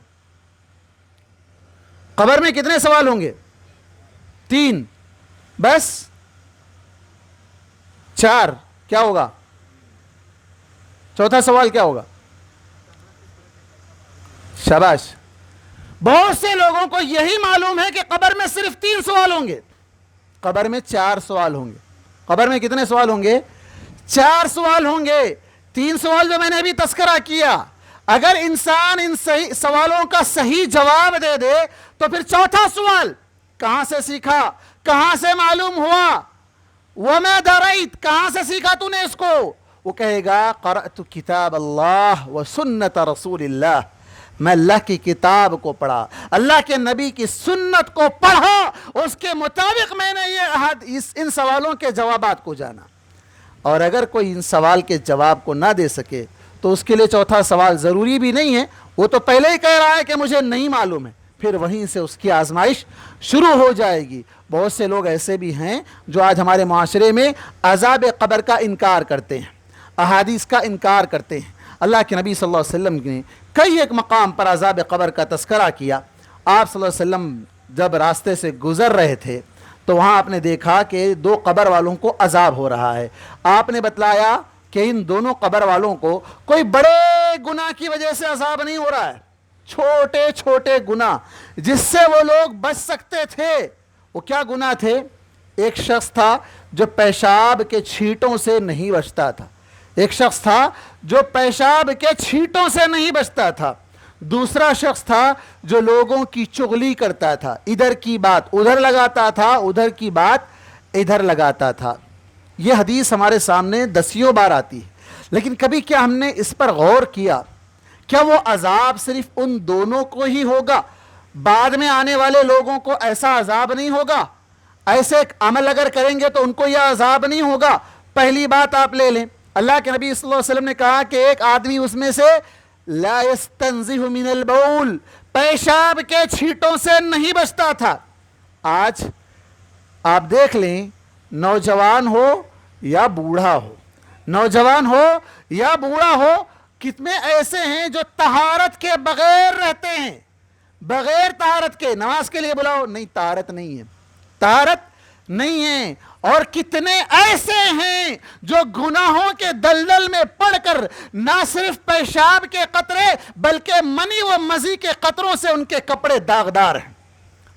قبر میں کتنے سوال ہوں گے؟ 3 بس؟ 4 کیا ہوگا؟ چوتھا سوال کیا ہوگا؟ شاباش، بہت سے لوگوں کو یہی معلوم ہے کہ قبر میں صرف 3 سوال ہوں گے۔ قبر میں 4 سوال ہوں گے۔ قبر میں کتنے سوال ہوں گے؟ 4 سوال ہوں گے۔ 3 سوال جو میں نے ابھی تذکرہ کیا، اگر انسان ان سوالوں کا صحیح جواب دے دے تو پھر چوتھا سوال کہاں سے سیکھا، کہاں سے معلوم ہوا، وَمَا دَرَيْتَ، کہاں سے سیکھا تو نے اس کو؟ وہ کہے گا قرأت کتاب اللہ و سنت رسول اللہ، میں اللہ کی کتاب کو پڑھا، اللہ کے نبی کی سنت کو پڑھا، اس کے مطابق میں نے ان سوالوں کے جوابات کو جانا۔ اور اگر کوئی ان سوال کے جواب کو نہ دے سکے تو اس کے لیے چوتھا سوال ضروری بھی نہیں ہے، وہ تو پہلے ہی کہہ رہا ہے کہ مجھے نہیں معلوم ہے، پھر وہیں سے اس کی آزمائش شروع ہو جائے گی۔ بہت سے لوگ ایسے بھی ہیں جو آج ہمارے معاشرے میں عذاب قبر کا انکار کرتے ہیں، احادیث کا انکار کرتے ہیں۔ اللہ کے نبی صلی اللہ علیہ وسلم نے کئی ایک مقام پر عذاب قبر کا تذکرہ کیا۔ آپ صلی اللہ علیہ وسلم جب راستے سے گزر رہے تھے تو وہاں آپ نے دیکھا کہ 2 قبر والوں کو عذاب ہو رہا ہے۔ آپ نے بتلایا کہ ان دونوں قبر والوں کو کوئی بڑے گناہ کی وجہ سے عذاب نہیں ہو رہا ہے، چھوٹے چھوٹے گناہ جس سے وہ لوگ بچ سکتے تھے۔ وہ کیا گناہ تھے؟ ایک شخص تھا جو پیشاب کے چھینٹوں سے نہیں بچتا تھا، ایک شخص تھا جو پیشاب کے چھینٹوں سے نہیں بچتا تھا، دوسرا شخص تھا جو لوگوں کی چغلی کرتا تھا، ادھر کی بات ادھر لگاتا تھا، ادھر کی بات ادھر لگاتا تھا۔ یہ حدیث ہمارے سامنے دسیوں بار آتی ہے، لیکن کبھی کیا ہم نے اس پر غور کیا؟ کیا وہ عذاب صرف ان دونوں کو ہی ہوگا؟ بعد میں آنے والے لوگوں کو ایسا عذاب نہیں ہوگا؟ ایسے عمل اگر کریں گے تو ان کو یہ عذاب نہیں ہوگا؟ پہلی بات آپ لے لیں، اللہ کے نبی صلی اللہ علیہ وسلم نے کہا کہ ایک آدمی اس میں سے لا یستنزہ من البول، پیشاب کے چھینٹوں سے نہیں بچتا تھا۔ آج آپ دیکھ لیں، نوجوان ہو یا بوڑھا ہو، نوجوان ہو یا بوڑھا ہو، کتنے ایسے ہیں جو طہارت کے بغیر رہتے ہیں، بغیر طہارت کے۔ نماز کے لیے بلاؤ، نہیں طہارت نہیں ہے، طہارت نہیں ہے۔ اور کتنے ایسے ہیں جو گناہوں کے دلدل میں پڑ کر نہ صرف پیشاب کے قطرے بلکہ منی و مزی کے قطروں سے ان کے کپڑے داغدار ہیں۔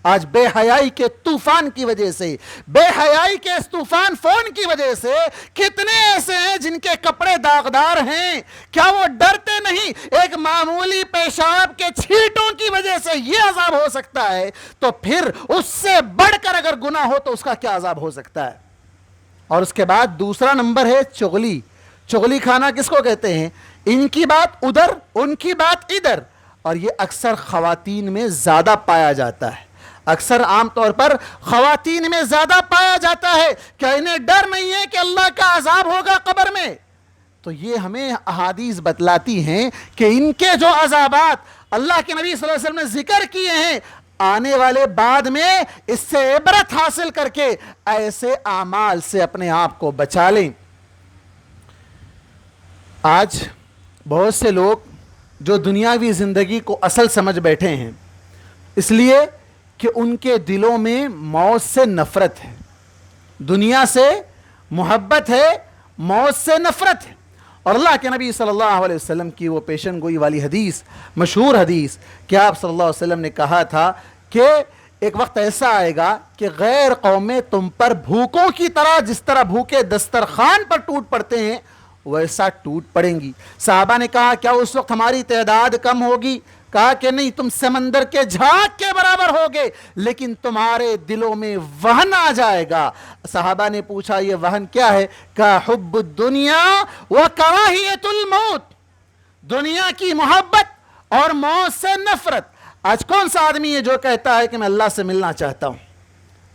آج بے حیائی کے طوفان کی وجہ سے، بے حیائی کے اس طوفان فون کی وجہ سے کتنے ایسے ہیں جن کے کپڑے داغدار ہیں۔ کیا وہ ڈرتے نہیں؟ ایک معمولی پیشاب کے چھینٹوں کی وجہ سے یہ عذاب ہو سکتا ہے، تو پھر اس سے بڑھ کر اگر گناہ ہو تو اس کا کیا عذاب ہو سکتا ہے؟ اور اس کے بعد دوسرا نمبر ہے چغلی۔ چغلی کھانا کس کو کہتے ہیں؟ ان کی بات ادھر، ان کی بات ادھر، اور یہ اکثر خواتین میں زیادہ پایا جاتا ہے، اکثر عام طور پر خواتین میں زیادہ پایا جاتا ہے۔ کیا انہیں ڈر نہیں ہے کہ اللہ کا عذاب ہوگا قبر میں؟ تو یہ ہمیں احادیث بتلاتی ہیں کہ ان کے جو عذابات اللہ کے نبی صلی اللہ علیہ وسلم نے ذکر کیے ہیں، آنے والے بعد میں اس سے عبرت حاصل کر کے ایسے اعمال سے اپنے آپ کو بچا لیں۔ آج بہت سے لوگ جو دنیاوی زندگی کو اصل سمجھ بیٹھے ہیں، اس لیے کہ ان کے دلوں میں موت سے نفرت ہے، دنیا سے محبت ہے، موت سے نفرت ہے۔ اور اللہ کے نبی صلی اللہ علیہ وسلم کی وہ پیشن گوئی والی حدیث، مشہور حدیث، کہ آپ صلی اللہ علیہ وسلم نے کہا تھا کہ ایک وقت ایسا آئے گا کہ غیر قومیں تم پر بھوکوں کی طرح، جس طرح بھوکے دسترخوان پر ٹوٹ پڑتے ہیں ویسا ٹوٹ پڑیں گی۔ صحابہ نے کہا کیا اس وقت ہماری تعداد کم ہوگی؟ کہا کہ نہیں، تم سمندر کے جھاگ کے برابر ہوگے، لیکن تمہارے دلوں میں وہن آ جائے گا۔ صحابہ نے پوچھا یہ وہن کیا ہے؟ کہا حب الدنیا وکراہیت الموت، دنیا کی محبت اور موت سے نفرت۔ آج کون سا آدمی ہے جو کہتا ہے کہ میں اللہ سے ملنا چاہتا ہوں،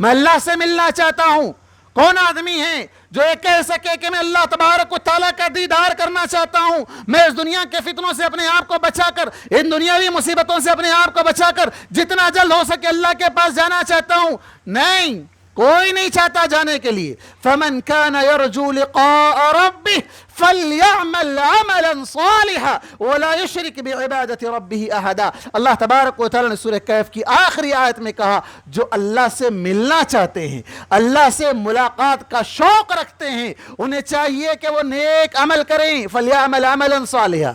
میں اللہ سے ملنا چاہتا ہوں؟ کون آدمی ہے جو یہ کہہ سکے کہ میں اللہ تبارک و تعالیٰ کا دیدار کرنا چاہتا ہوں، میں اس دنیا کے فتنوں سے اپنے آپ کو بچا کر، ان دنیاوی مصیبتوں سے اپنے آپ کو بچا کر جتنا جلد ہو سکے اللہ کے پاس جانا چاہتا ہوں؟ نہیں، کوئی نہیں چاہتا جانے کے لیے۔ فَمَنْ كَانَ يَرْجُو لِقَاءَ رَبِّهِ فَلْيَعْمَلْ عَمَلًا صَالِحًا وَلَا يُشْرِكْ بِعِبَادَةِ رَبِّهِ أَحَدًا۔ اللہ تبارک و تعالیٰ نے سورہ کہف کی آخری آیت میں کہا جو اللہ سے ملنا چاہتے ہیں، اللہ سے ملاقات کا شوق رکھتے ہیں، انہیں چاہیے کہ وہ نیک عمل کریں۔ فَلْيَعْمَلْ عَمَلًا صَالِحًا،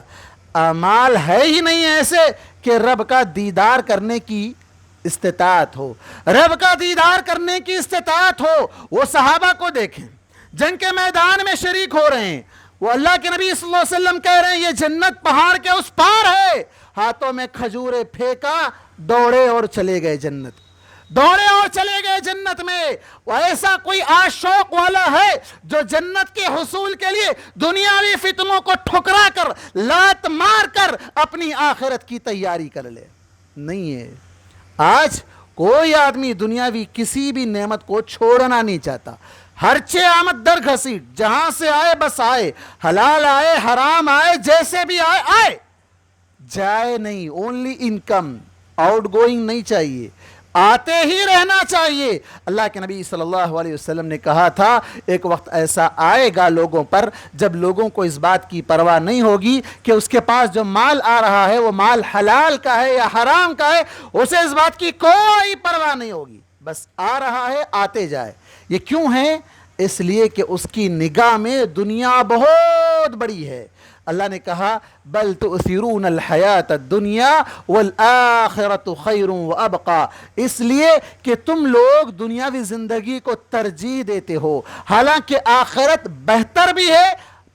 اعمال ہے ہی نہیں ایسے کہ رب کا دیدار کرنے کی استطاعت ہو، رب کا دیدار کرنے کی استطاعت ہو۔ وہ صحابہ کو دیکھیں، جنگ کے میدان میں شریک ہو رہے ہیں، وہ اللہ کے نبی صلی اللہ علیہ وسلم کہہ رہے ہیں یہ جنت پہاڑ کے اس پار ہے، ہاتھوں میں کھجورے پھینکا، دوڑے اور چلے گئے جنت، دوڑے اور چلے گئے جنت میں۔ وہ ایسا کوئی عاشق والا ہے جو جنت کے حصول کے لیے دنیاوی فتنوں کو ٹھکرا کر، لات مار کر اپنی آخرت کی تیاری کر لے؟ نہیں ہے۔ آج کوئی آدمی دنیاوی کسی بھی نعمت کو چھوڑنا نہیں چاہتا، ہر چے آمد در گھسیٹ، جہاں سے آئے بس آئے، حلال آئے حرام آئے، جیسے بھی آئے آئے، جائے نہیں، اونلی انکم، آؤٹ گوئنگ نہیں چاہیے، آتے ہی رہنا چاہیے۔ اللہ کے نبی صلی اللہ علیہ وسلم نے کہا تھا ایک وقت ایسا آئے گا لوگوں پر جب لوگوں کو اس بات کی پرواہ نہیں ہوگی کہ اس کے پاس جو مال آ رہا ہے وہ مال حلال کا ہے یا حرام کا ہے، اسے اس بات کی کوئی پرواہ نہیں ہوگی، بس آ رہا ہے، آتے جائے۔ یہ کیوں ہے؟ اس لیے کہ اس کی نگاہ میں دنیا بہت بڑی ہے۔ اللہ نے کہا بل تؤثرون الحیات الدنیا والآخرۃ خیر وابقا، اس لیے کہ تم لوگ دنیاوی زندگی کو ترجیح دیتے ہو، حالانکہ آخرت بہتر بھی ہے،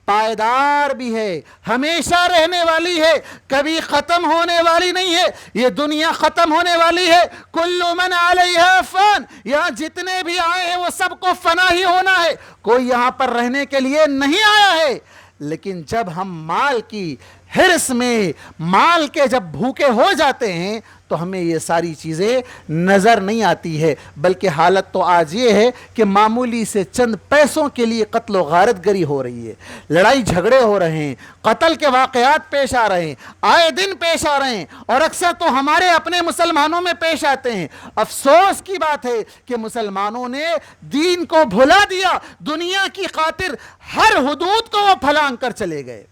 پائیدار بھی ہے، ہمیشہ رہنے والی ہے، کبھی ختم ہونے والی نہیں ہے۔ یہ دنیا ختم ہونے والی ہے، کل من علیہا فان، یہاں جتنے بھی آئے ہیں وہ سب کو فنا ہی ہونا ہے، کوئی یہاں پر رہنے کے لیے نہیں آیا ہے۔ لیکن جب ہم مال کی حرص میں، مال کے جب بھوکے ہو جاتے ہیں تو ہمیں یہ ساری چیزیں نظر نہیں آتی ہے، بلکہ حالت تو آج یہ ہے کہ معمولی سے چند پیسوں کے لیے قتل و غارت گری ہو رہی ہے، لڑائی جھگڑے ہو رہے ہیں، قتل کے واقعات پیش آ رہے ہیں، آئے دن پیش آ رہے ہیں، اور اکثر تو ہمارے اپنے مسلمانوں میں پیش آتے ہیں۔ افسوس کی بات ہے کہ مسلمانوں نے دین کو بھلا دیا، دنیا کی خاطر ہر حدود کو وہ پھلانگ کر چلے گئے۔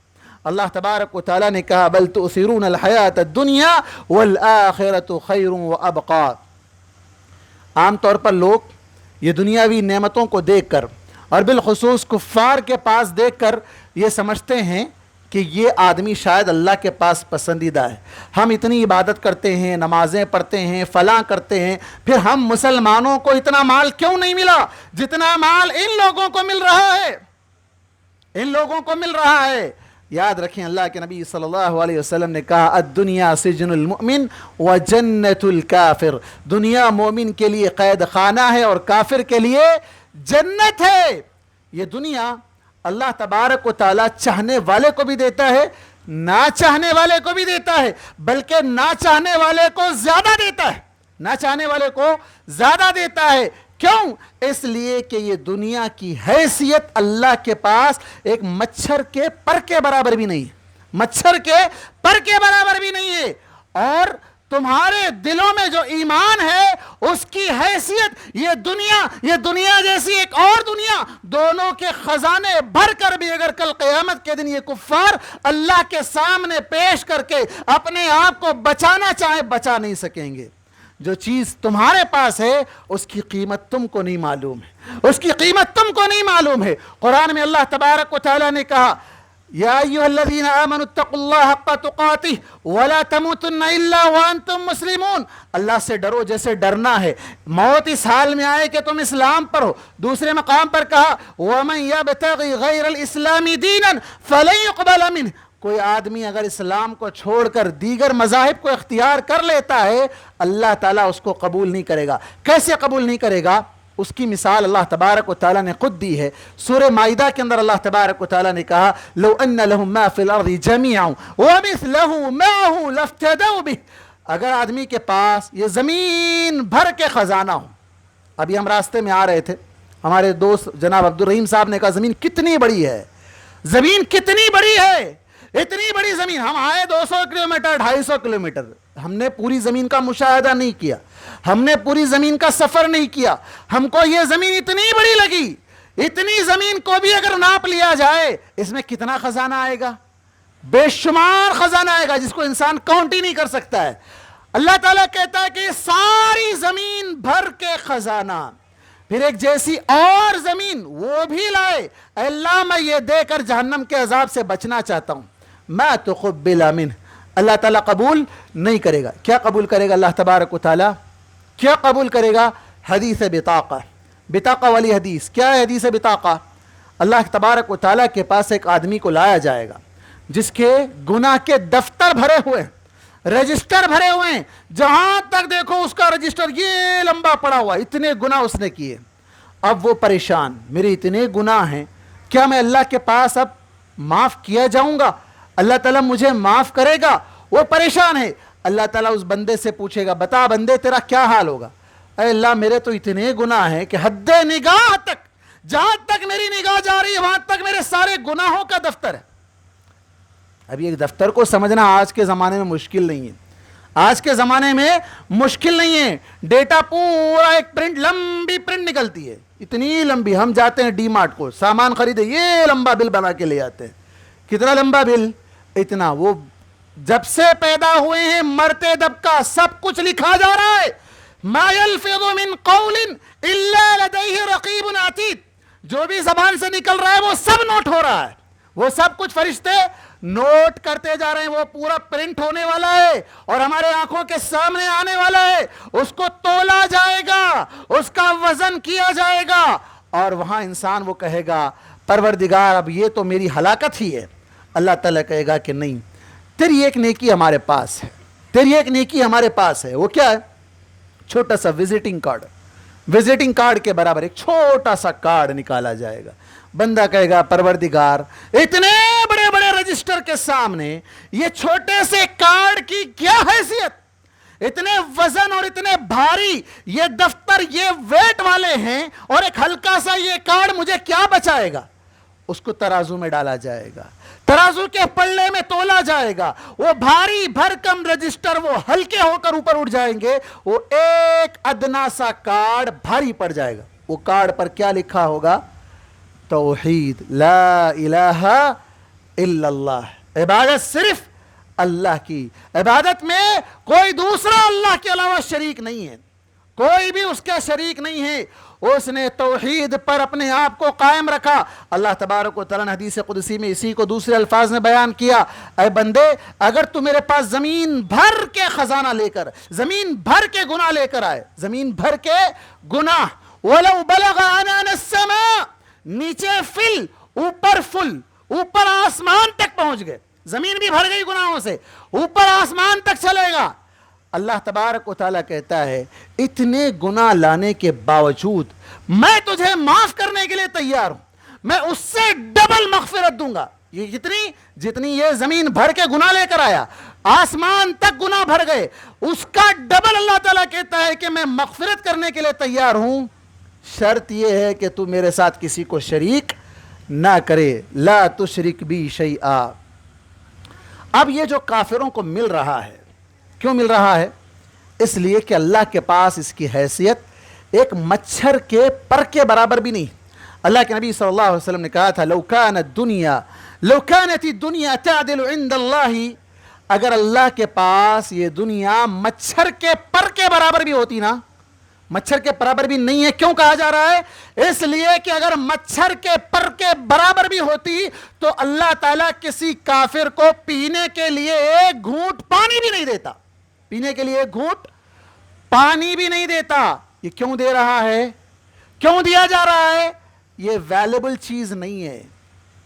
اللہ تبارک و تعالیٰ نے کہا بل تؤثرون الحیات الدنیا والآخرۃ خیر وابقا۔ عام طور پر لوگ یہ دنیاوی نعمتوں کو دیکھ کر اور بالخصوص کفار کے پاس دیکھ کر یہ سمجھتے ہیں کہ یہ آدمی شاید اللہ کے پاس پسندیدہ ہے، ہم اتنی عبادت کرتے ہیں، نمازیں پڑھتے ہیں، فلاں کرتے ہیں، پھر ہم مسلمانوں کو اتنا مال کیوں نہیں ملا جتنا مال ان لوگوں کو مل رہا ہے، ان لوگوں کو مل رہا ہے۔ یاد رکھیں اللہ کے نبی صلی اللہ علیہ وسلم نے کہا الدنیا سجن المؤمن وجنت الکافر، دنیا مومن کے لیے قید خانہ ہے اور کافر کے لیے جنت ہے۔ یہ دنیا اللہ تبارک و تعالیٰ چاہنے والے کو بھی دیتا ہے، نہ چاہنے والے کو بھی دیتا ہے، بلکہ نہ چاہنے والے کو زیادہ دیتا ہے، نہ چاہنے والے کو زیادہ دیتا ہے۔ کیوں؟ اس لیے کہ یہ دنیا کی حیثیت اللہ کے پاس ایک مچھر کے پر کے برابر بھی نہیں ہے، مچھر کے پر کے برابر بھی نہیں ہے، اور تمہارے دلوں میں جو ایمان ہے اس کی حیثیت یہ دنیا جیسی ایک اور دنیا، دونوں کے خزانے بھر کر بھی اگر کل قیامت کے دن یہ کفار اللہ کے سامنے پیش کر کے اپنے آپ کو بچانا چاہیں بچا نہیں سکیں گے۔ جو چیز تمہارے پاس ہے اس کی قیمت تم کو نہیں معلوم ہے، اس کی قیمت تم کو نہیں معلوم ہے۔ قرآن میں اللہ تبارک و تعالیٰ نے کہا یا ایھا الذین آمنوا اتقوا اللہ حق تقاتہ ولا تموتن الا وانتم مسلمون، اللہ سے ڈرو جیسے ڈرنا ہے، موت اس حال میں آئے کہ تم اسلام پر ہو۔ دوسرے مقام پر کہا ومن یبتغی غیر الاسلام دینا فلن یقبل منہ، کوئی آدمی اگر اسلام کو چھوڑ کر دیگر مذاہب کو اختیار کر لیتا ہے اللہ تعالیٰ اس کو قبول نہیں کرے گا۔ کیسے قبول نہیں کرے گا؟ اس کی مثال اللہ تبارک و تعالیٰ نے خود دی ہے۔ سورہ مائدہ کے اندر اللہ تبارک و تعالیٰ نے کہا لو ان لهم ما فی الارض جميعا ومثله معه لافتدوا به، اگر آدمی کے پاس یہ زمین بھر کے خزانہ ہو۔ ابھی ہم راستے میں آ رہے تھے، ہمارے دوست جناب عبد الرحیم صاحب نے کہا زمین کتنی بڑی ہے، زمین کتنی بڑی ہے، اتنی بڑی زمین۔ ہم آئے 200 کلومیٹر 250 کلومیٹر، ہم نے پوری زمین کا مشاہدہ نہیں کیا، ہم نے پوری زمین کا سفر نہیں کیا، ہم کو یہ زمین اتنی بڑی لگی۔ اتنی زمین کو بھی اگر ناپ لیا جائے اس میں کتنا خزانہ آئے گا، بے شمار خزانہ آئے گا جس کو انسان کاؤنٹ ہی نہیں کر سکتا ہے۔ اللہ تعالیٰ کہتا ہے کہ یہ ساری زمین بھر کے خزانہ، پھر ایک جیسی اور زمین وہ بھی لائے، اے اللہ میں یہ دے کر جہنم کے عذاب سے بچنا چاہتا ہوں، ما تقبل منہ، اللہ تعالیٰ قبول نہیں کرے گا۔ کیا قبول کرے گا اللہ تبارک و تعالیٰ؟ کیا قبول کرے گا؟ حدیث بطاقہ، بطاقہ والی حدیث۔ کیا ہے حدیث بطاقہ؟ اللہ تبارک و تعالیٰ کے پاس ایک آدمی کو لایا جائے گا جس کے گناہ کے دفتر بھرے ہوئے ہیں، رجسٹر بھرے ہوئے ہیں، جہاں تک دیکھو اس کا رجسٹر یہ لمبا پڑا ہوا، اتنے گناہ اس نے کیے۔ اب وہ پریشان، میرے اتنے گناہ ہیں، کیا میں اللہ کے پاس اب معاف کیا جاؤں گا؟ اللہ تعالیٰ مجھے معاف کرے گا؟ وہ پریشان ہے۔ اللہ تعالیٰ اس بندے سے پوچھے گا بتا بندے تیرا کیا حال ہوگا؟ اے اللہ میرے تو اتنے گناہ ہیں کہ حد نگاہ تک، جہاں تک میری نگاہ جا رہی ہے وہاں تک میرے سارے گناہوں کا دفتر ہے۔ اب یہ دفتر کو سمجھنا آج کے زمانے میں مشکل نہیں ہے، آج کے زمانے میں مشکل نہیں ہے۔ ڈیٹا پورا ایک پرنٹ، لمبی پرنٹ نکلتی ہے، اتنی لمبی، ہم جاتے ہیں ڈی مارٹ کو سامان خریدے، یہ لمبا بل بنا کے لے آتے ہیں۔ کتنا لمبا بل؟ اتنا۔ وہ جب سے پیدا ہوئے ہیں مرتے دب کا سب کچھ لکھا جا رہا ہے۔ ما یلفظ من قول الا لدیہ رقیب عتید، جو بھی زبان سے نکل رہا ہے وہ سب نوٹ ہو رہا ہے، وہ سب کچھ فرشتے نوٹ کرتے جا رہے ہیں۔ وہ پورا پرنٹ ہونے والا ہے اور ہمارے آنکھوں کے سامنے آنے والا ہے، اس کو تولا جائے گا، اس کا وزن کیا جائے گا، اور وہاں انسان وہ کہے گا پروردگار اب یہ تو میری ہلاکت ہی ہے۔ اللہ تعالیٰ کہے گا کہ نہیں، تیری ایک نیکی ہمارے پاس ہے، تیری ایک نیکی ہمارے پاس ہے۔ وہ کیا ہے؟ چھوٹا سا وزٹنگ کارڈ، وزٹنگ کارڈ کے برابر ایک چھوٹا سا کارڈ نکالا جائے گا۔ بندہ کہے گا پروردگار اتنے بڑے بڑے رجسٹر کے سامنے یہ چھوٹے سے کارڈ کی کیا حیثیت؟ اتنے وزن اور اتنے بھاری یہ دفتر، یہ ویٹ والے ہیں، اور ایک ہلکا سا یہ کارڈ مجھے کیا بچائے گا؟ اس کو ترازو میں ڈالا جائے گا، ترازو کے پلڑے میں تولا جائے گا۔ وہ بھاری بھرکم رجسٹر وہ ہلکے ہو کر اوپر اٹھ جائیں گے، وہ ایک ادنا سا کارڈ بھاری پڑ جائے گا۔ وہ کارڈ پر کیا لکھا ہوگا؟ توحید، لا الہ الا اللہ، عبادت صرف اللہ کی، عبادت میں کوئی دوسرا اللہ کے علاوہ شریک نہیں ہے، کوئی بھی اس کا شریک نہیں ہے۔ اس نے توحید پر اپنے آپ کو قائم رکھا۔ اللہ تبارک و تعالیٰ نے حدیث قدسی میں اسی کو دوسرے الفاظ میں بیان کیا، اے بندے اگر تو میرے پاس زمین بھر کے خزانہ لے کر، زمین بھر کے گناہ لے کر آئے، زمین بھر کے گناہ، وَلَوْ بَلَغَ عَنَانَ السَّمَاءِ، نیچے فل اوپر فل، اوپر آسمان تک پہنچ گئے، زمین بھی بھر گئی گناہوں سے، اوپر آسمان تک چلے گا۔ اللہ تبارک و تعالیٰ کہتا ہے اتنے گناہ لانے کے باوجود میں تجھے معاف کرنے کے لیے تیار ہوں، میں اس سے ڈبل مغفرت دوں گا۔ یہ جتنی یہ زمین بھر کے گناہ لے کر آیا، آسمان تک گناہ بھر گئے، اس کا ڈبل اللہ تعالیٰ کہتا ہے کہ میں مغفرت کرنے کے لیے تیار ہوں، شرط یہ ہے کہ تو میرے ساتھ کسی کو شریک نہ کرے، لا تشرک بی شیئا۔ اب یہ جو کافروں کو مل رہا ہے، کیوں مل رہا ہے؟ اس لیے کہ اللہ کے پاس اس کی حیثیت ایک مچھر کے پر کے برابر بھی نہیں. اللہ کے نبی صلی اللہ علیہ وسلم نے کہا تھا لو كانت الدنيا تعدل عند اللہ، اگر اللہ کے پاس یہ دنیا مچھر کے پر کے برابر بھی ہوتی نا، مچھر کے برابر بھی نہیں ہے. کیوں کہا جا رہا ہے؟ اس لیے کہ اگر مچھر کے پر کے برابر بھی ہوتی تو اللہ تعالیٰ کسی کافر کو پینے کے لیے ایک گھونٹ پانی بھی نہیں دیتا، پینے کے لیے ایک گھونٹ پانی بھی نہیں دیتا. یہ کیوں دے رہا ہے؟ کیوں دیا جا رہا ہے؟ یہ ویلیبل چیز نہیں ہے،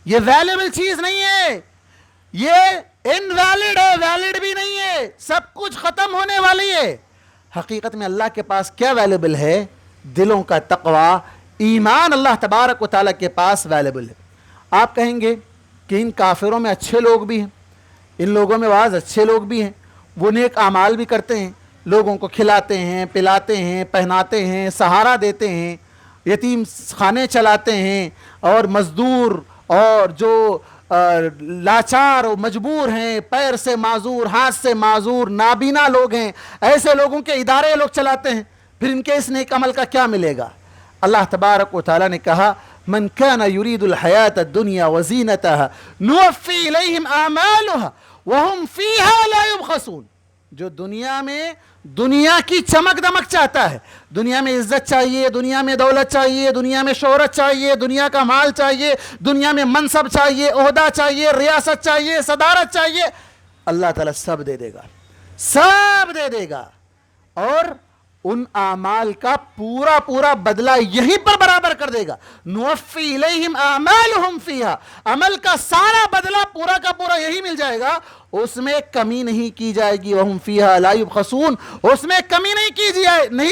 یہ ویلیبل چیز نہیں ہے، یہ انویلڈ ہے، ویلڈ بھی نہیں ہے، سب کچھ ختم ہونے والی ہے. حقیقت میں اللہ کے پاس کیا ویلیبل ہے؟ دلوں کا تقوی، ایمان اللہ تبارک و تعالیٰ کے پاس ویلیبل ہے. آپ کہیں گے کہ ان کافروں میں اچھے لوگ بھی ہیں، ان لوگوں میں بعض اچھے لوگ بھی ہیں، وہ نیک اعمال بھی کرتے ہیں، لوگوں کو کھلاتے ہیں، پلاتے ہیں، پہناتے ہیں، سہارا دیتے ہیں، یتیم خانے چلاتے ہیں، اور مزدور اور جو لاچار و مجبور ہیں، پیر سے معذور، ہاتھ سے معذور، نابینا لوگ ہیں، ایسے لوگوں کے ادارے لوگ چلاتے ہیں. پھر ان کے اس نیک عمل کا کیا ملے گا؟ اللہ تبارک و تعالیٰ نے کہا من كان يريد الحياة الدنيا وزينتها نوفي إليهم أعمالها وهم فيها لا يبخسون. جو دنیا میں دنیا کی چمک دمک چاہتا ہے، دنیا میں عزت چاہیے، دنیا میں دولت چاہیے، دنیا میں شہرت چاہیے، دنیا کا مال چاہیے، دنیا میں منصب چاہیے، عہدہ چاہیے، ریاست چاہیے، صدارت چاہیے، اللہ تعالیٰ سب دے دے گا، سب دے دے گا. اور ان اعمال کا پورا پورا بدلہ یہیں پر برابر کر دے گا. نوفی الیہم اعمالہم فیہا، عمل کا سارا بدلہ پورا کا پورا یہی مل جائے گا، اس میں کمی نہیں کی جائے گی. وہم فیہا لا یبخسون، اس میں کمی نہیں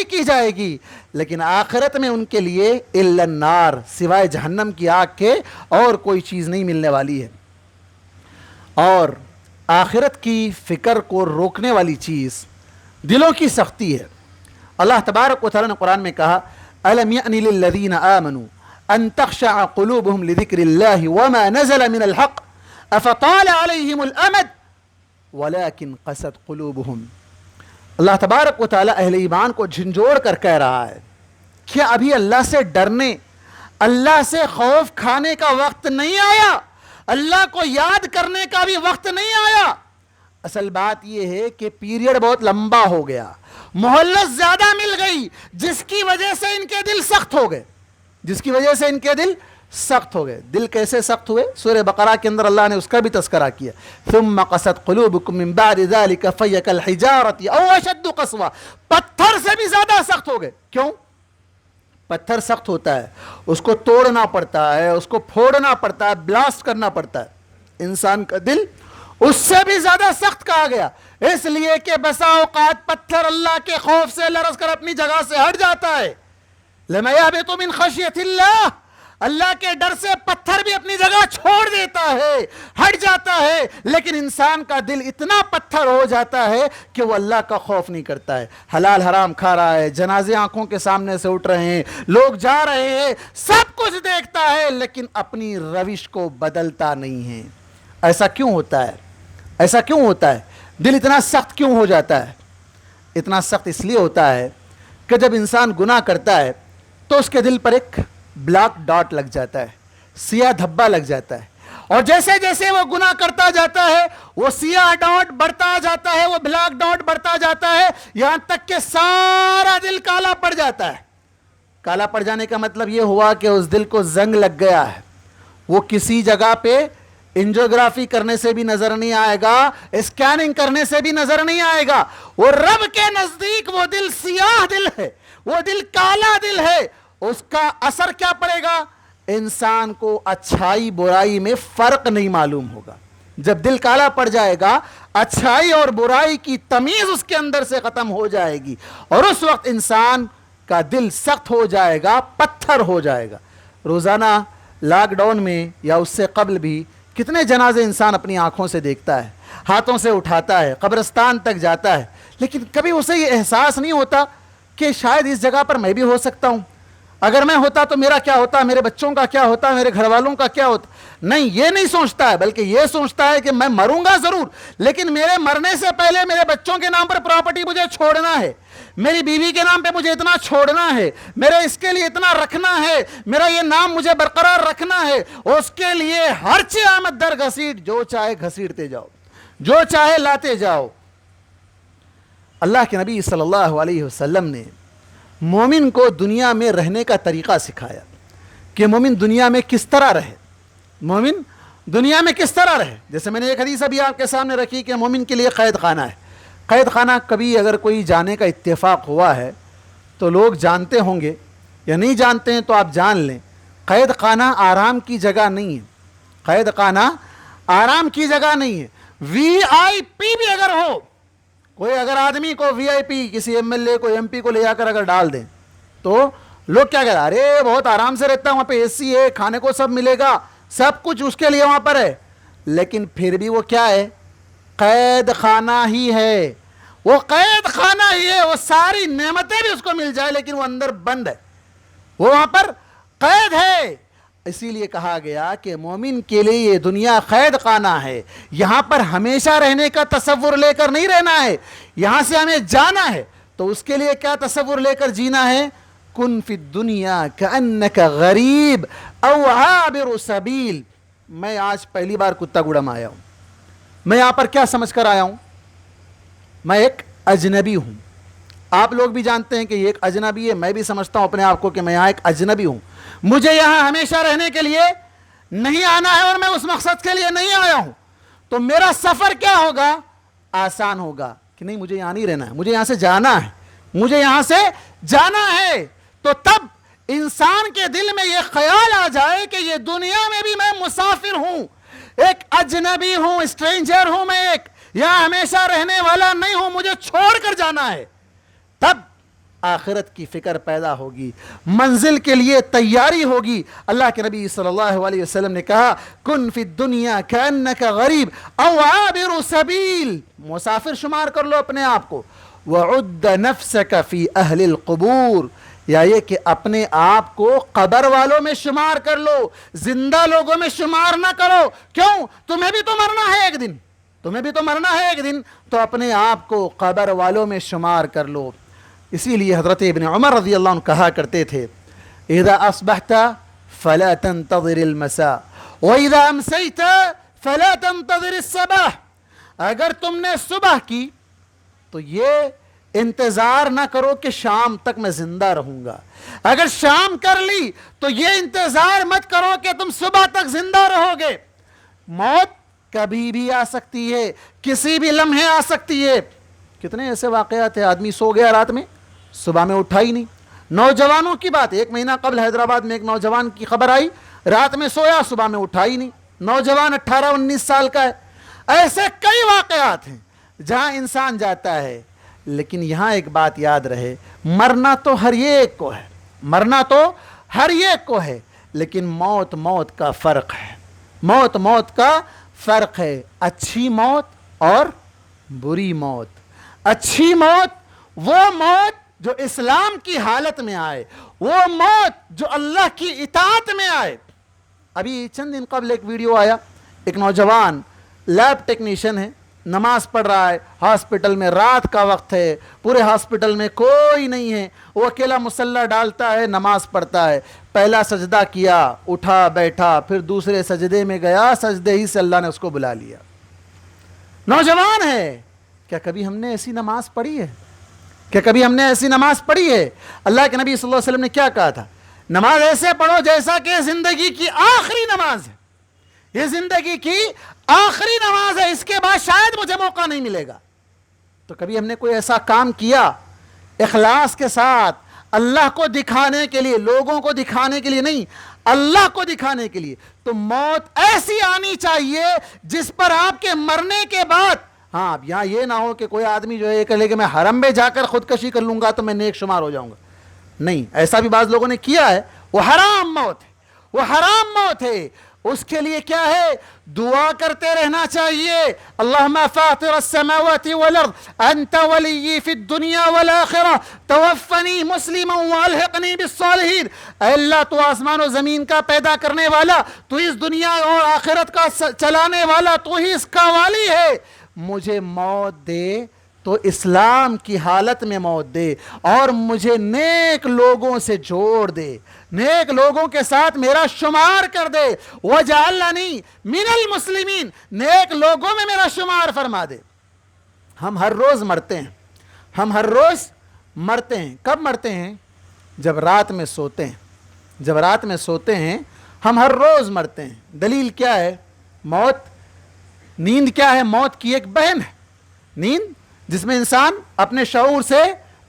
کی جائے گی. لیکن آخرت میں ان کے لیے الا النار، سوائے جہنم کی آگ کے اور کوئی چیز نہیں ملنے والی ہے. اور آخرت کی فکر کو روکنے والی چیز دلوں کی سختی ہے. اللہ تبارک و تعالیٰ نے قرآن میں کہا أَلَمْ يَأْنِ لِلَّذِينَ آمَنُوا أَن تَخْشَعَ قُلُوبُهُمْ لِذِكْرِ اللَّهِ وَمَا نَزَلَ مِنَ الْحَقِّ أَفَطَالَ عَلَيْهِمُ الْأَمَدُ وَلَكِنْ قَسَتْ قُلُوبُهُمْ. اللہ تبارک و تعالیٰ اہل ایمان کو جھنجھوڑ کر کہہ رہا ہے کہ ابھی اللہ سے ڈرنے، اللہ سے خوف کھانے کا وقت نہیں آیا، اللہ کو یاد کرنے کا بھی وقت نہیں آیا. اصل بات یہ ہے کہ پیریڈ بہت لمبا ہو گیا، مہلت زیادہ مل گئی، جس کی وجہ سے ان کے دل سخت ہو گئے، جس کی وجہ سے ان کے دل سخت ہو گئے. دل کیسے سخت ہوئے؟ سورہ بقرہ کے اندر اللہ نے اس کا بھی تذکرہ کیا. ثم قست قلوبکم من بعد ذلك فهي كالحجارة او اشد قسوة، پتھر سے بھی زیادہ سخت ہو گئے. کیوں؟ پتھر سخت ہوتا ہے، اس کو توڑنا پڑتا ہے، اس کو پھوڑنا پڑتا ہے، بلاسٹ کرنا پڑتا ہے. انسان کا دل اس سے بھی زیادہ سخت کہا گیا، اس لیے کہ بسا اوقات پتھر اللہ کے خوف سے لرز کر اپنی جگہ سے ہٹ جاتا ہے. لما يهبط من خشیۃ اللہ، اللہ کے ڈر سے پتھر بھی اپنی جگہ چھوڑ دیتا ہے، ہٹ جاتا ہے. لیکن انسان کا دل اتنا پتھر ہو جاتا ہے کہ وہ اللہ کا خوف نہیں کرتا ہے، حلال حرام کھا رہا ہے، جنازے آنکھوں کے سامنے سے اٹھ رہے ہیں، لوگ جا رہے ہیں، سب کچھ دیکھتا ہے، لیکن اپنی روش کو بدلتا نہیں ہے. ایسا کیوں ہوتا ہے؟ ایسا کیوں ہوتا ہے؟ دل اتنا سخت کیوں ہو جاتا ہے؟ اتنا سخت اس لیے ہوتا ہے کہ جب انسان گناہ کرتا ہے تو اس کے دل پر ایک بلیک ڈاٹ لگ جاتا ہے، سیاہ دھبا لگ جاتا ہے، اور جیسے جیسے وہ گناہ کرتا جاتا ہے وہ سیاہ ڈاٹ بڑھتا جاتا ہے، وہ بلیک ڈاٹ بڑھتا جاتا ہے، یہاں تک کہ سارا دل کالا پڑ جاتا ہے. کالا پڑ جانے کا مطلب یہ ہوا کہ اس دل کو زنگ لگ گیا ہے. وہ کسی جگہ پہ انجیوگرافی کرنے سے بھی نظر نہیں آئے گا، اسکیننگ کرنے سے بھی نظر نہیں آئے گا. وہ رب کے نزدیک وہ دل سیاہ دل ہے، وہ دل کالا دل ہے. اس کا اثر کیا پڑے گا؟ انسان کو اچھائی برائی میں فرق نہیں معلوم ہوگا. جب دل کالا پڑ جائے گا، اچھائی اور برائی کی تمیز اس کے اندر سے ختم ہو جائے گی، اور اس وقت انسان کا دل سخت ہو جائے گا، پتھر ہو جائے گا. روزانہ لاک ڈاؤن میں یا اس سے قبل بھی کتنے جنازے انسان اپنی آنکھوں سے دیکھتا ہے، ہاتھوں سے اٹھاتا ہے، قبرستان تک جاتا ہے، لیکن کبھی اسے یہ احساس نہیں ہوتا کہ شاید اس جگہ پر میں بھی ہو سکتا ہوں. اگر میں ہوتا تو میرا کیا ہوتا, میرے بچوں کا کیا ہوتا, میرے گھر والوں کا کیا ہوتا. نہیں, یہ نہیں سوچتا ہے, بلکہ یہ سوچتا ہے کہ میں مروں گا ضرور, لیکن میرے مرنے سے پہلے میرے بچوں کے نام پر پراپرٹی مجھے چھوڑنا ہے, میری بیوی کے نام پہ مجھے اتنا چھوڑنا ہے, میرے اس کے لیے اتنا رکھنا ہے, میرا یہ نام مجھے برقرار رکھنا ہے. اس کے لیے ہر چیز آمد در گھسیٹ, جو چاہے گھسیٹتے جاؤ, جو چاہے لاتے جاؤ. اللہ کے نبی صلی اللہ علیہ وسلم نے مومن کو دنیا میں رہنے کا طریقہ سکھایا کہ مومن دنیا میں کس طرح رہے, مومن دنیا میں کس طرح رہے. جیسے میں نے ایک حدیث ابھی آپ کے سامنے رکھی کہ مومن کے لیے قید خانہ ہے. قید خانہ کبھی اگر کوئی جانے کا اتفاق ہوا ہے تو لوگ جانتے ہوں گے, یا نہیں جانتے ہیں تو آپ جان لیں, قید خانہ آرام کی جگہ نہیں ہے. قید خانہ آرام کی جگہ نہیں ہے. وی آئی پی بھی اگر ہو, کوئی اگر آدمی کو وی آئی پی کسی ایم ایل اے کو ایم پی کو لے جا کر اگر ڈال دیں تو لوگ کیا کہتے ہیں, ارے بہت آرام سے رہتا ہے, وہاں پہ اے سی ہے, کھانے کو سب ملے گا, سب کچھ اس کے لیے وہاں پر ہے. لیکن پھر بھی وہ کیا ہے, قید خانہ ہی ہے. وہ قید خانہ ہی ہے, وہ ساری نعمتیں بھی اس کو مل جائے لیکن وہ اندر بند ہے, وہ وہاں پر قید ہے. اسی لیے کہا گیا کہ مومن کے لیے یہ دنیا قید خانہ ہے. یہاں پر ہمیشہ رہنے کا تصور لے کر نہیں رہنا ہے, یہاں سے ہمیں جانا ہے. تو اس کے لیے کیا تصور لے کر جینا ہے, کن فی الدنیا کأنک غریب او عابر سبیل. میں آج پہلی بار کتا گڑم آیا ہوں, میں یہاں پر کیا سمجھ کر آیا ہوں, میں ایک اجنبی ہوں. آپ لوگ بھی جانتے ہیں کہ یہ ایک اجنبی ہے, میں بھی سمجھتا ہوں اپنے آپ کو کہ میں یہاں ایک اجنبی ہوں. مجھے یہاں ہمیشہ رہنے کے لیے نہیں آنا ہے اور میں اس مقصد کے لیے نہیں آیا ہوں. تو میرا سفر کیا ہوگا, آسان ہوگا کہ نہیں مجھے یہاں نہیں رہنا ہے, مجھے یہاں سے جانا ہے, مجھے یہاں سے جانا ہے. تو تب انسان کے دل میں یہ خیال آ جائے کہ یہ دنیا میں بھی میں مسافر ہوں, ایک اجنبی ہوں, اسٹرینجر ہوں, میں ایک یہاں ہمیشہ رہنے والا نہیں ہوں, مجھے چھوڑ کر جانا ہے. تب آخرت کی فکر پیدا ہوگی, منزل کے لیے تیاری ہوگی. اللہ کے نبی صلی اللہ علیہ وسلم نے کہا کن فی الدنیا کأنک غریب او عابر سبیل, مسافر شمار کر لو اپنے آپ کو. وعد نفسک فی اہل القبور, یا یہ کہ اپنے آپ کو قبر والوں میں شمار کر لو, زندہ لوگوں میں شمار نہ کرو. کیوں, تمہیں بھی تو مرنا ہے ایک دن, تمہیں بھی تو مرنا ہے ایک دن, تو اپنے آپ کو قبر والوں میں شمار کر لو. اسی لیے حضرت ابن عمر رضی اللہ عنہ کہا کرتے تھے اذا اصبحت فلا تنتظر المساء واذا امسيت فلا تنتظر الصباح. اگر تم نے صبح کی تو یہ انتظار نہ کرو کہ شام تک میں زندہ رہوں گا, اگر شام کر لی تو یہ انتظار مت کرو کہ تم صبح تک زندہ رہو گے. موت کبھی بھی آ سکتی ہے, کسی بھی لمحے آ سکتی ہے. کتنے ایسے واقعات ہیں, آدمی سو گیا رات میں, صبح میں اٹھا ہی نہیں. نوجوانوں کی بات, ایک مہینہ قبل حیدرآباد میں ایک نوجوان کی خبر آئی, رات میں سویا, صبح میں اٹھا ہی نہیں. نوجوان 18-19 سال کا ہے. ایسے کئی واقعات ہیں جہاں انسان جاتا ہے. لیکن یہاں ایک بات یاد رہے, مرنا تو ہر ایک کو ہے, مرنا تو ہر ایک کو ہے, لیکن موت موت کا فرق ہے, موت موت کا فرق ہے. اچھی موت اور بری موت. اچھی موت وہ موت جو اسلام کی حالت میں آئے, وہ موت جو اللہ کی اطاعت میں آئے. ابھی چند دن قبل ایک ویڈیو آیا, ایک نوجوان لیب ٹیکنیشین ہے, نماز پڑھ رہا ہے ہاسپٹل میں, رات کا وقت ہے, پورے ہاسپٹل میں کوئی نہیں ہے, وہ اکیلا مصلی ڈالتا ہے, نماز پڑھتا ہے. پہلا سجدہ کیا, اٹھا بیٹھا, پھر دوسرے سجدے میں گیا, سجدے ہی سے اللہ نے اس کو بلا لیا. نوجوان ہے. کیا کبھی ہم نے ایسی نماز پڑھی ہے, کیا کبھی ہم نے ایسی نماز پڑھی ہے؟ اللہ کے نبی صلی اللہ علیہ وسلم نے کیا کہا تھا, نماز ایسے پڑھو جیسا کہ زندگی کی آخری نماز ہے, یہ زندگی کی آخری نماز ہے, اس کے بعد شاید مجھے موقع نہیں ملے گا. تو کبھی ہم نے کوئی ایسا کام کیا اخلاص کے ساتھ, اللہ کو دکھانے کے لیے, لوگوں کو دکھانے کے لیے نہیں, اللہ کو دکھانے کے لیے, تو موت ایسی آنی چاہیے جس پر آپ کے مرنے کے بعد, ہاں اب یہاں یہ نہ ہو کہ کوئی آدمی جو ہے یہ کہے کہ میں حرم میں جا کر خودکشی کر لوں گا تو میں نیک شمار ہو جاؤں گا. نہیں, ایسا بھی بعض لوگوں نے کیا ہے, وہ حرام موت ہے, وہ حرام موت ہے. اس کے لیے کیا ہے؟ دعا کرتے رہنا چاہیے. اللہم فاطر السماوات والارض انت ولی فی الدنیا والآخرہ توفنی مسلما والحقنی بالصالحین. اے اللہ تو آسمان و زمین کا پیدا کرنے والا، تو اس دنیا اور آخرت کا چلانے والا، تو ہی اس کا والی ہے. مجھے موت دے تو اسلام کی حالت میں موت دے، اور مجھے نیک لوگوں سے جوڑ دے، نیک لوگوں کے ساتھ میرا شمار کر دے. وَجَعَلْنِي مِنَ الْمُسْلِمِينَ، نیک لوگوں میں میرا شمار فرما دے. ہم ہر روز مرتے ہیں، ہم ہر روز مرتے ہیں. کب مرتے ہیں؟ جب رات میں سوتے ہیں. جب رات میں سوتے ہیں ہم ہر روز مرتے ہیں. دلیل کیا ہے؟ موت. نیند کیا ہے؟ موت کی ایک بہن ہے. نیند جس میں انسان اپنے شعور سے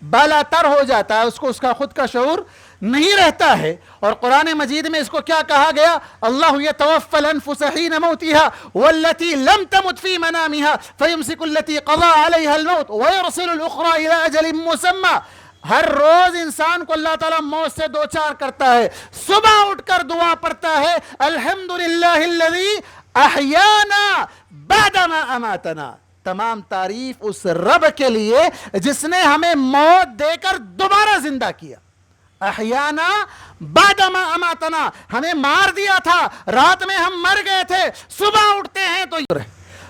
بالاتر ہو جاتا ہے، اس کو اس کا خود کا شعور نہیں رہتا ہے. اور قرآن مجید میں اس کو کیا کہا گیا؟ اللہ یتوفی الانفس حین موتها والتی لم تمت فی منامها فیمسک التی قضى علیها الموت ویرسل الاخرى الى اجل مسمى. ہر روز انسان کو اللہ تعالیٰ موت سے دوچار کرتا ہے. صبح اٹھ کر دعا پڑھتا ہے الحمدللہ الذی احیانا بعدما اماتنا. تمام تعریف اس رب کے لیے جس نے ہمیں موت دے کر دوبارہ زندہ کیا. احیانا بعدما اماتنا، ہمیں مار دیا تھا، رات میں ہم مر گئے تھے، صبح اٹھتے ہیں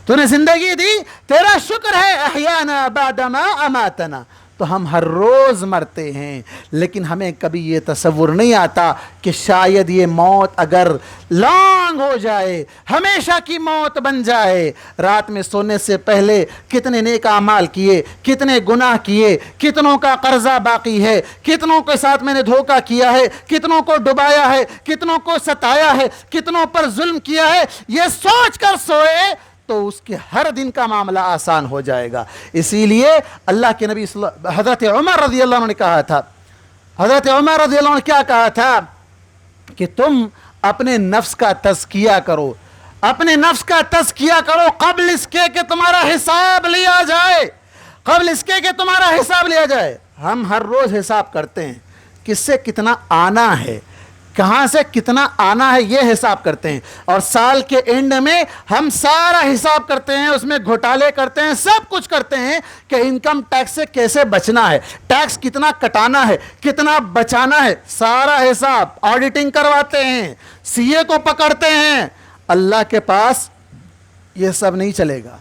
تو نے زندگی دی، تیرا شکر ہے. احیانا بعدما اماتنا. تو ہم ہر روز مرتے ہیں، لیکن ہمیں کبھی یہ تصور نہیں آتا کہ شاید یہ موت اگر لانگ ہو جائے، ہمیشہ کی موت بن جائے. رات میں سونے سے پہلے کتنے نیک اعمال کیے، کتنے گناہ کیے، کتنوں کا قرضہ باقی ہے، کتنوں کے ساتھ میں نے دھوکہ کیا ہے، کتنوں کو ڈبایا ہے، کتنوں کو ستایا ہے، کتنوں پر ظلم کیا ہے. یہ سوچ کر سوئے تو اس کے ہر دن کا معاملہ آسان ہو جائے گا. اسی لیے اللہ کے نبی حضرت عمر رضی اللہ عنہ نے کہا تھا، حضرت عمر رضی اللہ عنہ نے کیا کہا تھا کہ تم اپنے نفس کا تزکیہ کرو، اپنے نفس کا تزکیہ کرو قبل اس کے کہ تمہارا حساب لیا جائے، قبل اس کے کہ تمہارا حساب لیا جائے. ہم ہر روز حساب کرتے ہیں کس سے کتنا آنا ہے، کہاں سے کتنا آنا ہے، یہ حساب کرتے ہیں. اور سال کے اینڈ میں ہم سارا حساب کرتے ہیں، اس میں گھوٹالے کرتے ہیں، سب کچھ کرتے ہیں کہ انکم ٹیکس سے کیسے بچنا ہے، ٹیکس کتنا کٹانا ہے، کتنا بچانا ہے. سارا حساب آڈیٹنگ کرواتے ہیں، سی اے کو پکڑتے ہیں. اللہ کے پاس یہ سب نہیں چلے گا،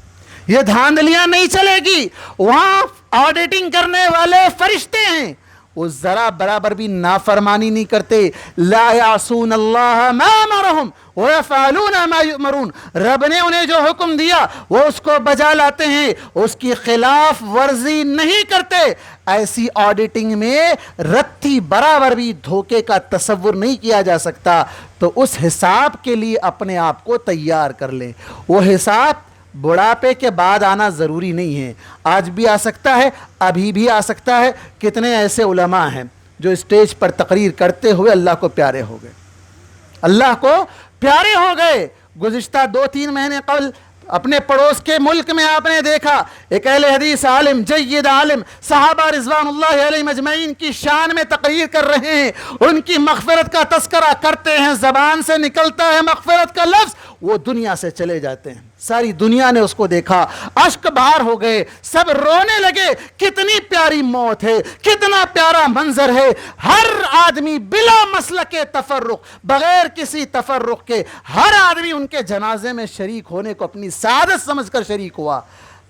یہ دھاندلیاں نہیں چلے گی. وہاں آڈیٹنگ کرنے والے فرشتے ہیں، وہ ذرا برابر بھی نافرمانی نہیں کرتے. لا یعصون اللہ ما امرہم ویفعلون ما یؤمرون. رب نے انہیں جو حکم دیا وہ اس کو بجا لاتے ہیں، اس کی خلاف ورزی نہیں کرتے. ایسی آڈیٹنگ میں رتی برابر بھی دھوکے کا تصور نہیں کیا جا سکتا. تو اس حساب کے لیے اپنے آپ کو تیار کر لیں. وہ حساب بڑھاپے کے بعد آنا ضروری نہیں ہے، آج بھی آ سکتا ہے، ابھی بھی آ سکتا ہے. کتنے ایسے علماء ہیں جو اسٹیج پر تقریر کرتے ہوئے اللہ کو پیارے ہو گئے، اللہ کو پیارے ہو گئے. گزشتہ 2-3 مہینے قبل اپنے پڑوس کے ملک میں آپ نے دیکھا ایک اہل حدیث عالم، جید عالم، صحابہ رضوان اللہ علیہم اجمعین کی شان میں تقریر کر رہے ہیں، ان کی مغفرت کا تذکرہ کرتے ہیں، زبان سے نکلتا ہے مغفرت کا لفظ، وہ دنیا سے چلے جاتے ہیں. ساری دنیا نے اس کو دیکھا، اشک بہار ہو گئے، سب رونے لگے. کتنی پیاری موت ہے، کتنا پیارا منظر ہے. ہر آدمی بلا مسلک تفرق، بغیر کسی تفرق کے ہر آدمی ان کے جنازے میں شریک ہونے کو اپنی سعادت سمجھ کر شریک ہوا.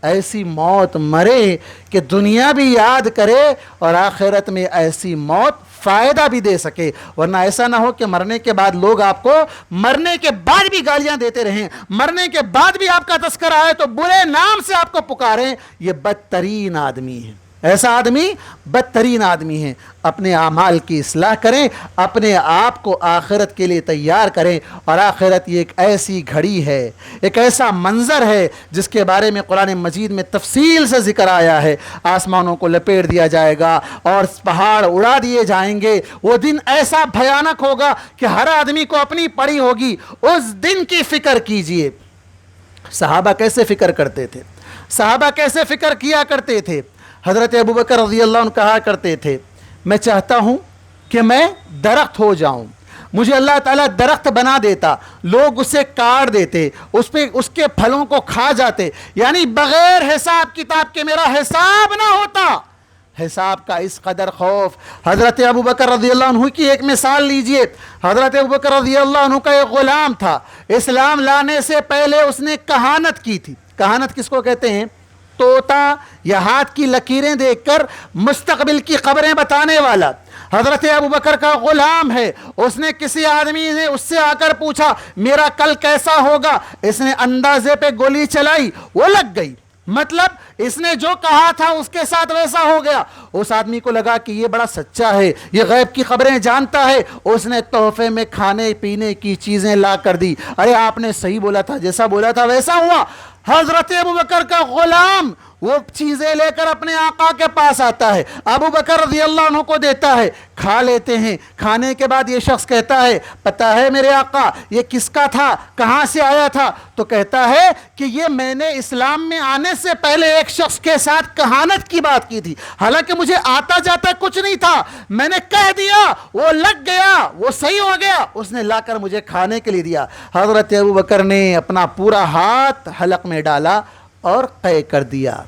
ایسی موت مرے کہ دنیا بھی یاد کرے اور آخرت میں ایسی موت فائدہ بھی دے سکے. ورنہ ایسا نہ ہو کہ مرنے کے بعد لوگ آپ کو مرنے کے بعد بھی گالیاں دیتے رہیں، مرنے کے بعد بھی آپ کا تذکرہ آئے تو برے نام سے آپ کو پکاریں. یہ بدترین آدمی ہے، ایسا آدمی بدترین آدمی ہے. اپنے اعمال کی اصلاح کریں، اپنے آپ کو آخرت کے لیے تیار کریں. اور آخرت یہ ایک ایسی گھڑی ہے، ایک ایسا منظر ہے جس کے بارے میں قرآن مجید میں تفصیل سے ذکر آیا ہے. آسمانوں کو لپیٹ دیا جائے گا اور پہاڑ اڑا دیے جائیں گے. وہ دن ایسا بھیانک ہوگا کہ ہر آدمی کو اپنی پڑی ہوگی. اس دن کی فکر کیجئے. صحابہ کیسے فکر کرتے تھے، صحابہ کیسے فکر کیا کرتے تھے. حضرت ابوبکر رضی اللہ عنہ کہا کرتے تھے، میں چاہتا ہوں کہ میں درخت ہو جاؤں مجھے اللہ تعالیٰ درخت بنا دیتا، لوگ اسے کاٹ دیتے، اس کے پھلوں کو کھا جاتے، یعنی بغیر حساب کتاب کے میرا حساب نہ ہوتا۔ حساب کا اس قدر خوف۔ حضرت ابوبکر رضی اللہ عنہ کی ایک مثال لیجئے۔ حضرت ابوبکر رضی اللہ عنہ کا ایک غلام تھا، اسلام لانے سے پہلے اس نے کہانت کی تھی۔ کہانت کس کو کہتے ہیں؟ طوطا یا ہاتھ کی لکیریں دیکھ کر مستقبل کی خبریں بتانے والا۔ حضرت ابوبکر کا غلام ہے، اس نے کسی آدمی نے اس سے آ کر پوچھا میرا کل کیسا ہوگا، اس نے اندازے پہ گولی چلائی، وہ لگ گئی، مطلب اس نے جو کہا تھا اس کے ساتھ ویسا ہو گیا۔ اس آدمی کو لگا کہ یہ بڑا سچا ہے، یہ غیب کی خبریں جانتا ہے، اس نے تحفے میں کھانے پینے کی چیزیں لا کر دی۔ ارے آپ نے صحیح بولا تھا، جیسا بولا تھا ویسا ہوا۔ حضرت ابوبکر کا غلام وہ چیزیں لے کر اپنے آقا کے پاس آتا ہے، ابوبکر رضی اللہ عنہ کو دیتا ہے، کھا لیتے ہیں۔ کھانے کے بعد یہ شخص کہتا ہے پتہ ہے میرے آقا یہ کس کا تھا، کہاں سے آیا تھا؟ تو کہتا ہے کہ یہ میں نے اسلام میں آنے سے پہلے ایک شخص کے ساتھ کہانت کی بات کی تھی، حالانکہ مجھے آتا جاتا کچھ نہیں تھا، میں نے کہہ دیا، وہ لگ گیا، وہ صحیح ہو گیا، اس نے لا کر مجھے کھانے کے لیے دیا۔ حضرت ابوبکر نے اپنا پورا ہاتھ حلق میں ڈالا اور قے کر دیا۔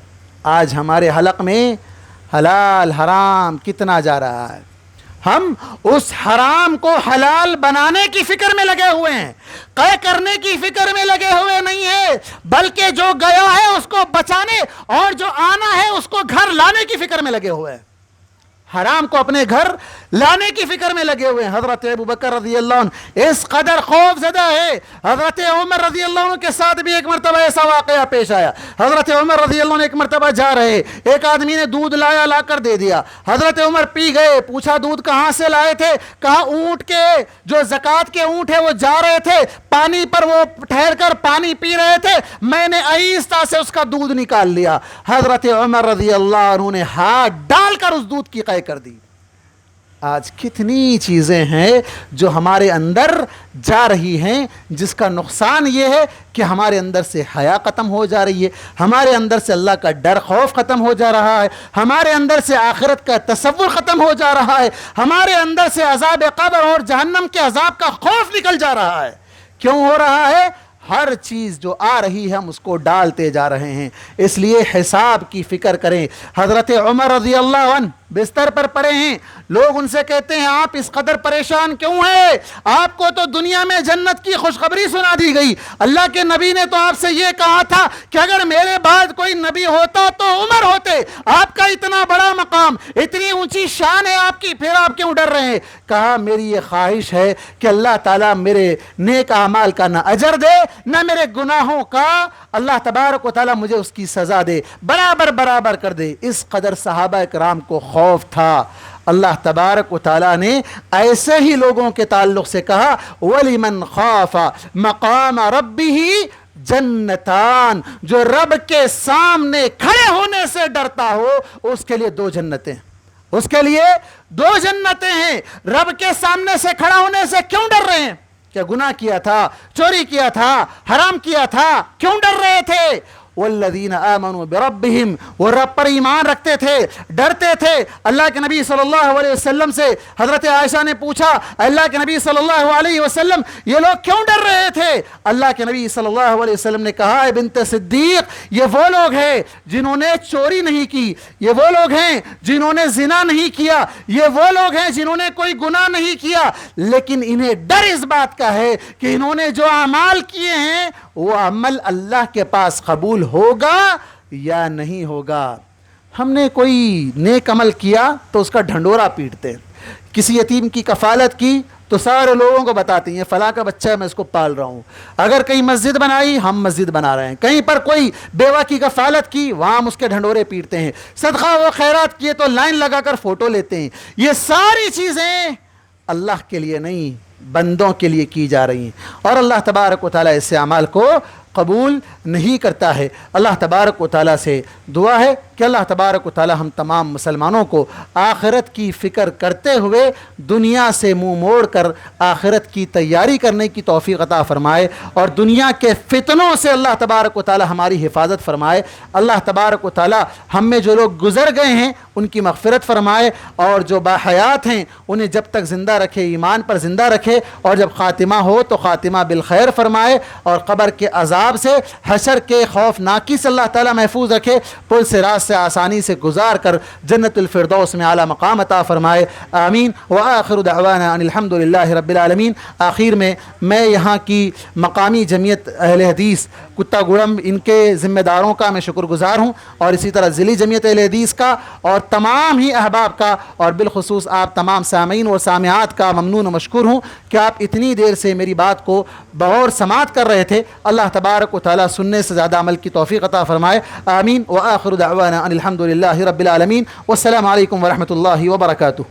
آج ہمارے حلق میں حلال حرام کتنا جا رہا ہے، ہم اس حرام کو حلال بنانے کی فکر میں لگے ہوئے ہیں، قے کرنے کی فکر میں لگے ہوئے نہیں ہیں، بلکہ جو گیا ہے اس کو بچانے اور جو آنا ہے اس کو گھر لانے کی فکر میں لگے ہوئے ہیں، حرام کو اپنے گھر لانے کی فکر میں لگے ہوئے ہیں۔ حضرت ابوبکر رضی اللہ عنہ اس قدر خوف زدہ ہے۔ حضرت عمر رضی اللہ عنہ کے ساتھ بھی ایک مرتبہ ایسا واقعہ پیش آیا۔ حضرت عمر رضی اللہ عنہ ایک مرتبہ جا رہے، ایک آدمی نے دودھ لایا، لا کر دے دیا۔ حضرت عمر پی گئے، پوچھا دودھ کہاں سے لائے تھے؟ کہا اونٹ کے، جو زکوٰۃ کے اونٹ ہے وہ جا رہے تھے، پانی پر وہ ٹھہر کر پانی پی رہے تھے، میں نے آہستہ سے اس کا دودھ نکال لیا۔ حضرت عمر رضی اللہ عنہ نے ہاتھ ڈال کر اس دودھ کی قے کر دی۔ آج کتنی چیزیں ہیں جو ہمارے اندر جا رہی ہیں، جس کا نقصان یہ ہے کہ ہمارے اندر سے حیا ختم ہو جا رہی ہے، ہمارے اندر سے اللہ کا ڈر خوف ختم ہو جا رہا ہے، ہمارے اندر سے آخرت کا تصور ختم ہو جا رہا ہے، ہمارے اندر سے عذاب قبر اور جہنم کے عذاب کا خوف نکل جا رہا ہے۔ کیوں ہو رہا ہے؟ ہر چیز جو آ رہی ہے ہم اس کو ڈالتے جا رہے ہیں، اس لیے حساب کی فکر کریں۔ حضرت عمر رضی اللہ عنہ بستر پر پڑے ہیں، لوگ ان سے کہتے ہیں آپ اس قدر پریشان کیوں ہیں؟ آپ کو تو دنیا میں جنت کی خوشخبری سنا دی گئی، اللہ کے نبی نے تو آپ سے یہ کہا تھا کہ اگر میرے بعد کوئی نبی ہوتا تو عمر ہوتے، آپ کا اتنا بڑا مقام، اتنی اونچی شان ہے آپ کی، پھر آپ کیوں ڈر رہے ہیں؟ کہا میری یہ خواہش ہے کہ اللہ تعالیٰ میرے نیک اعمال کا نہ اجر دے نہ میرے گناہوں کا اللہ تبارک و تعالیٰ مجھے اس کی سزا دے، برابر برابر کر دے۔ اس قدر صحابہ کرام کو خوف تھا۔ اللہ تبارک و تعالیٰ نے ایسے ہی لوگوں کے تعلق سے کہا وَلِمَنْ خَافَ مَقَامَ رَبِّهِ جنتان، جو رب کے سامنے کھڑے ہونے سے ڈرتا ہو اس کے لیے دو جنتیں، اس کے لیے دو جنتیں ہیں۔ رب کے سامنے سے کھڑا ہونے سے کیوں ڈر رہے ہیں؟ کیا گناہ کیا تھا، چوری کیا تھا، حرام کیا تھا، کیوں ڈر رہے تھے؟ والذین آمنوا بربہم، وہ رب پر ایمان رکھتے تھے، ڈرتے تھے۔ اللہ کے نبی صلی اللہ علیہ وسلم سے حضرت عائشہ نے پوچھا اللہ کے نبی صلی اللہ علیہ وسلم یہ لوگ کیوں ڈر رہے تھے؟ اللہ کے نبی صلی اللہ علیہ وسلم نے کہا اے بنت صدیق، یہ وہ لوگ ہیں جنہوں نے چوری نہیں کی، یہ وہ لوگ ہیں جنہوں نے زنا نہیں کیا، یہ وہ لوگ ہیں جنہوں نے کوئی گناہ نہیں کیا، لیکن انہیں ڈر اس بات کا ہے کہ انہوں نے جو اعمال کیے ہیں وہ عمل اللہ کے پاس قبول ہوگا یا نہیں ہوگا۔ ہم نے کوئی نیک عمل کیا تو اس کا ڈھنڈورا پیٹتے ہیں، کسی یتیم کی کفالت کی تو سارے لوگوں کو بتاتے ہیں فلاں کا بچہ ہے میں اس کو پال رہا ہوں، اگر کہیں مسجد بنائی ہم مسجد بنا رہے ہیں، کہیں پر کوئی بیوہ کی کفالت کی وہاں ہم اس کے ڈھنڈورے پیٹتے ہیں، صدقہ و خیرات کیے تو لائن لگا کر فوٹو لیتے ہیں۔ یہ ساری چیزیں اللہ کے لیے نہیں بندوں کے لیے کی جا رہی ہیں، اور اللہ تبارک و تعالیٰ اس اعمال کو قبول نہیں کرتا ہے۔ اللہ تبارک و تعالیٰ سے دعا ہے کہ اللہ تبارک و تعالی ہم تمام مسلمانوں کو آخرت کی فکر کرتے ہوئے دنیا سے منہ موڑ کر آخرت کی تیاری کرنے کی توفیق عطا فرمائے، اور دنیا کے فتنوں سے اللہ تبارک و تعالی ہماری حفاظت فرمائے۔ اللہ تبارک و تعالی ہم میں جو لوگ گزر گئے ہیں ان کی مغفرت فرمائے، اور جو باحیات ہیں انہیں جب تک زندہ رکھے ایمان پر زندہ رکھے، اور جب خاتمہ ہو تو خاتمہ بالخیر فرمائے، اور قبر کے عذاب سے، حشر کے خوفناکی سے اللہ تعالی محفوظ رکھے، پل سے راست سے آسانی سے گزار کر جنت الفردوس میں اعلیٰ مقام عطا فرمائے، آمین۔ وآخر دعوانا ان الحمد للہ رب العالمین۔ آخر میں یہاں کی مقامی جمعیت اہل حدیث کتا گڑم ان کے ذمہ داروں کا میں شکر گزار ہوں، اور اسی طرح ضلعی جمعیت اہل حدیث کا اور تمام ہی احباب کا، اور بالخصوص آپ تمام سامعین و سامعات کا ممنون و مشکور ہوں کہ آپ اتنی دیر سے میری بات کو بغور سماعت کر رہے تھے۔ اللہ تبارک و تعالی سننے سے زیادہ عمل کی توفیق عطا فرمائے، آمین۔ وآخر دعوانا ان الحمد للہ رب العالمین، والسلام علیکم ورحمۃ اللہ وبرکاتہ۔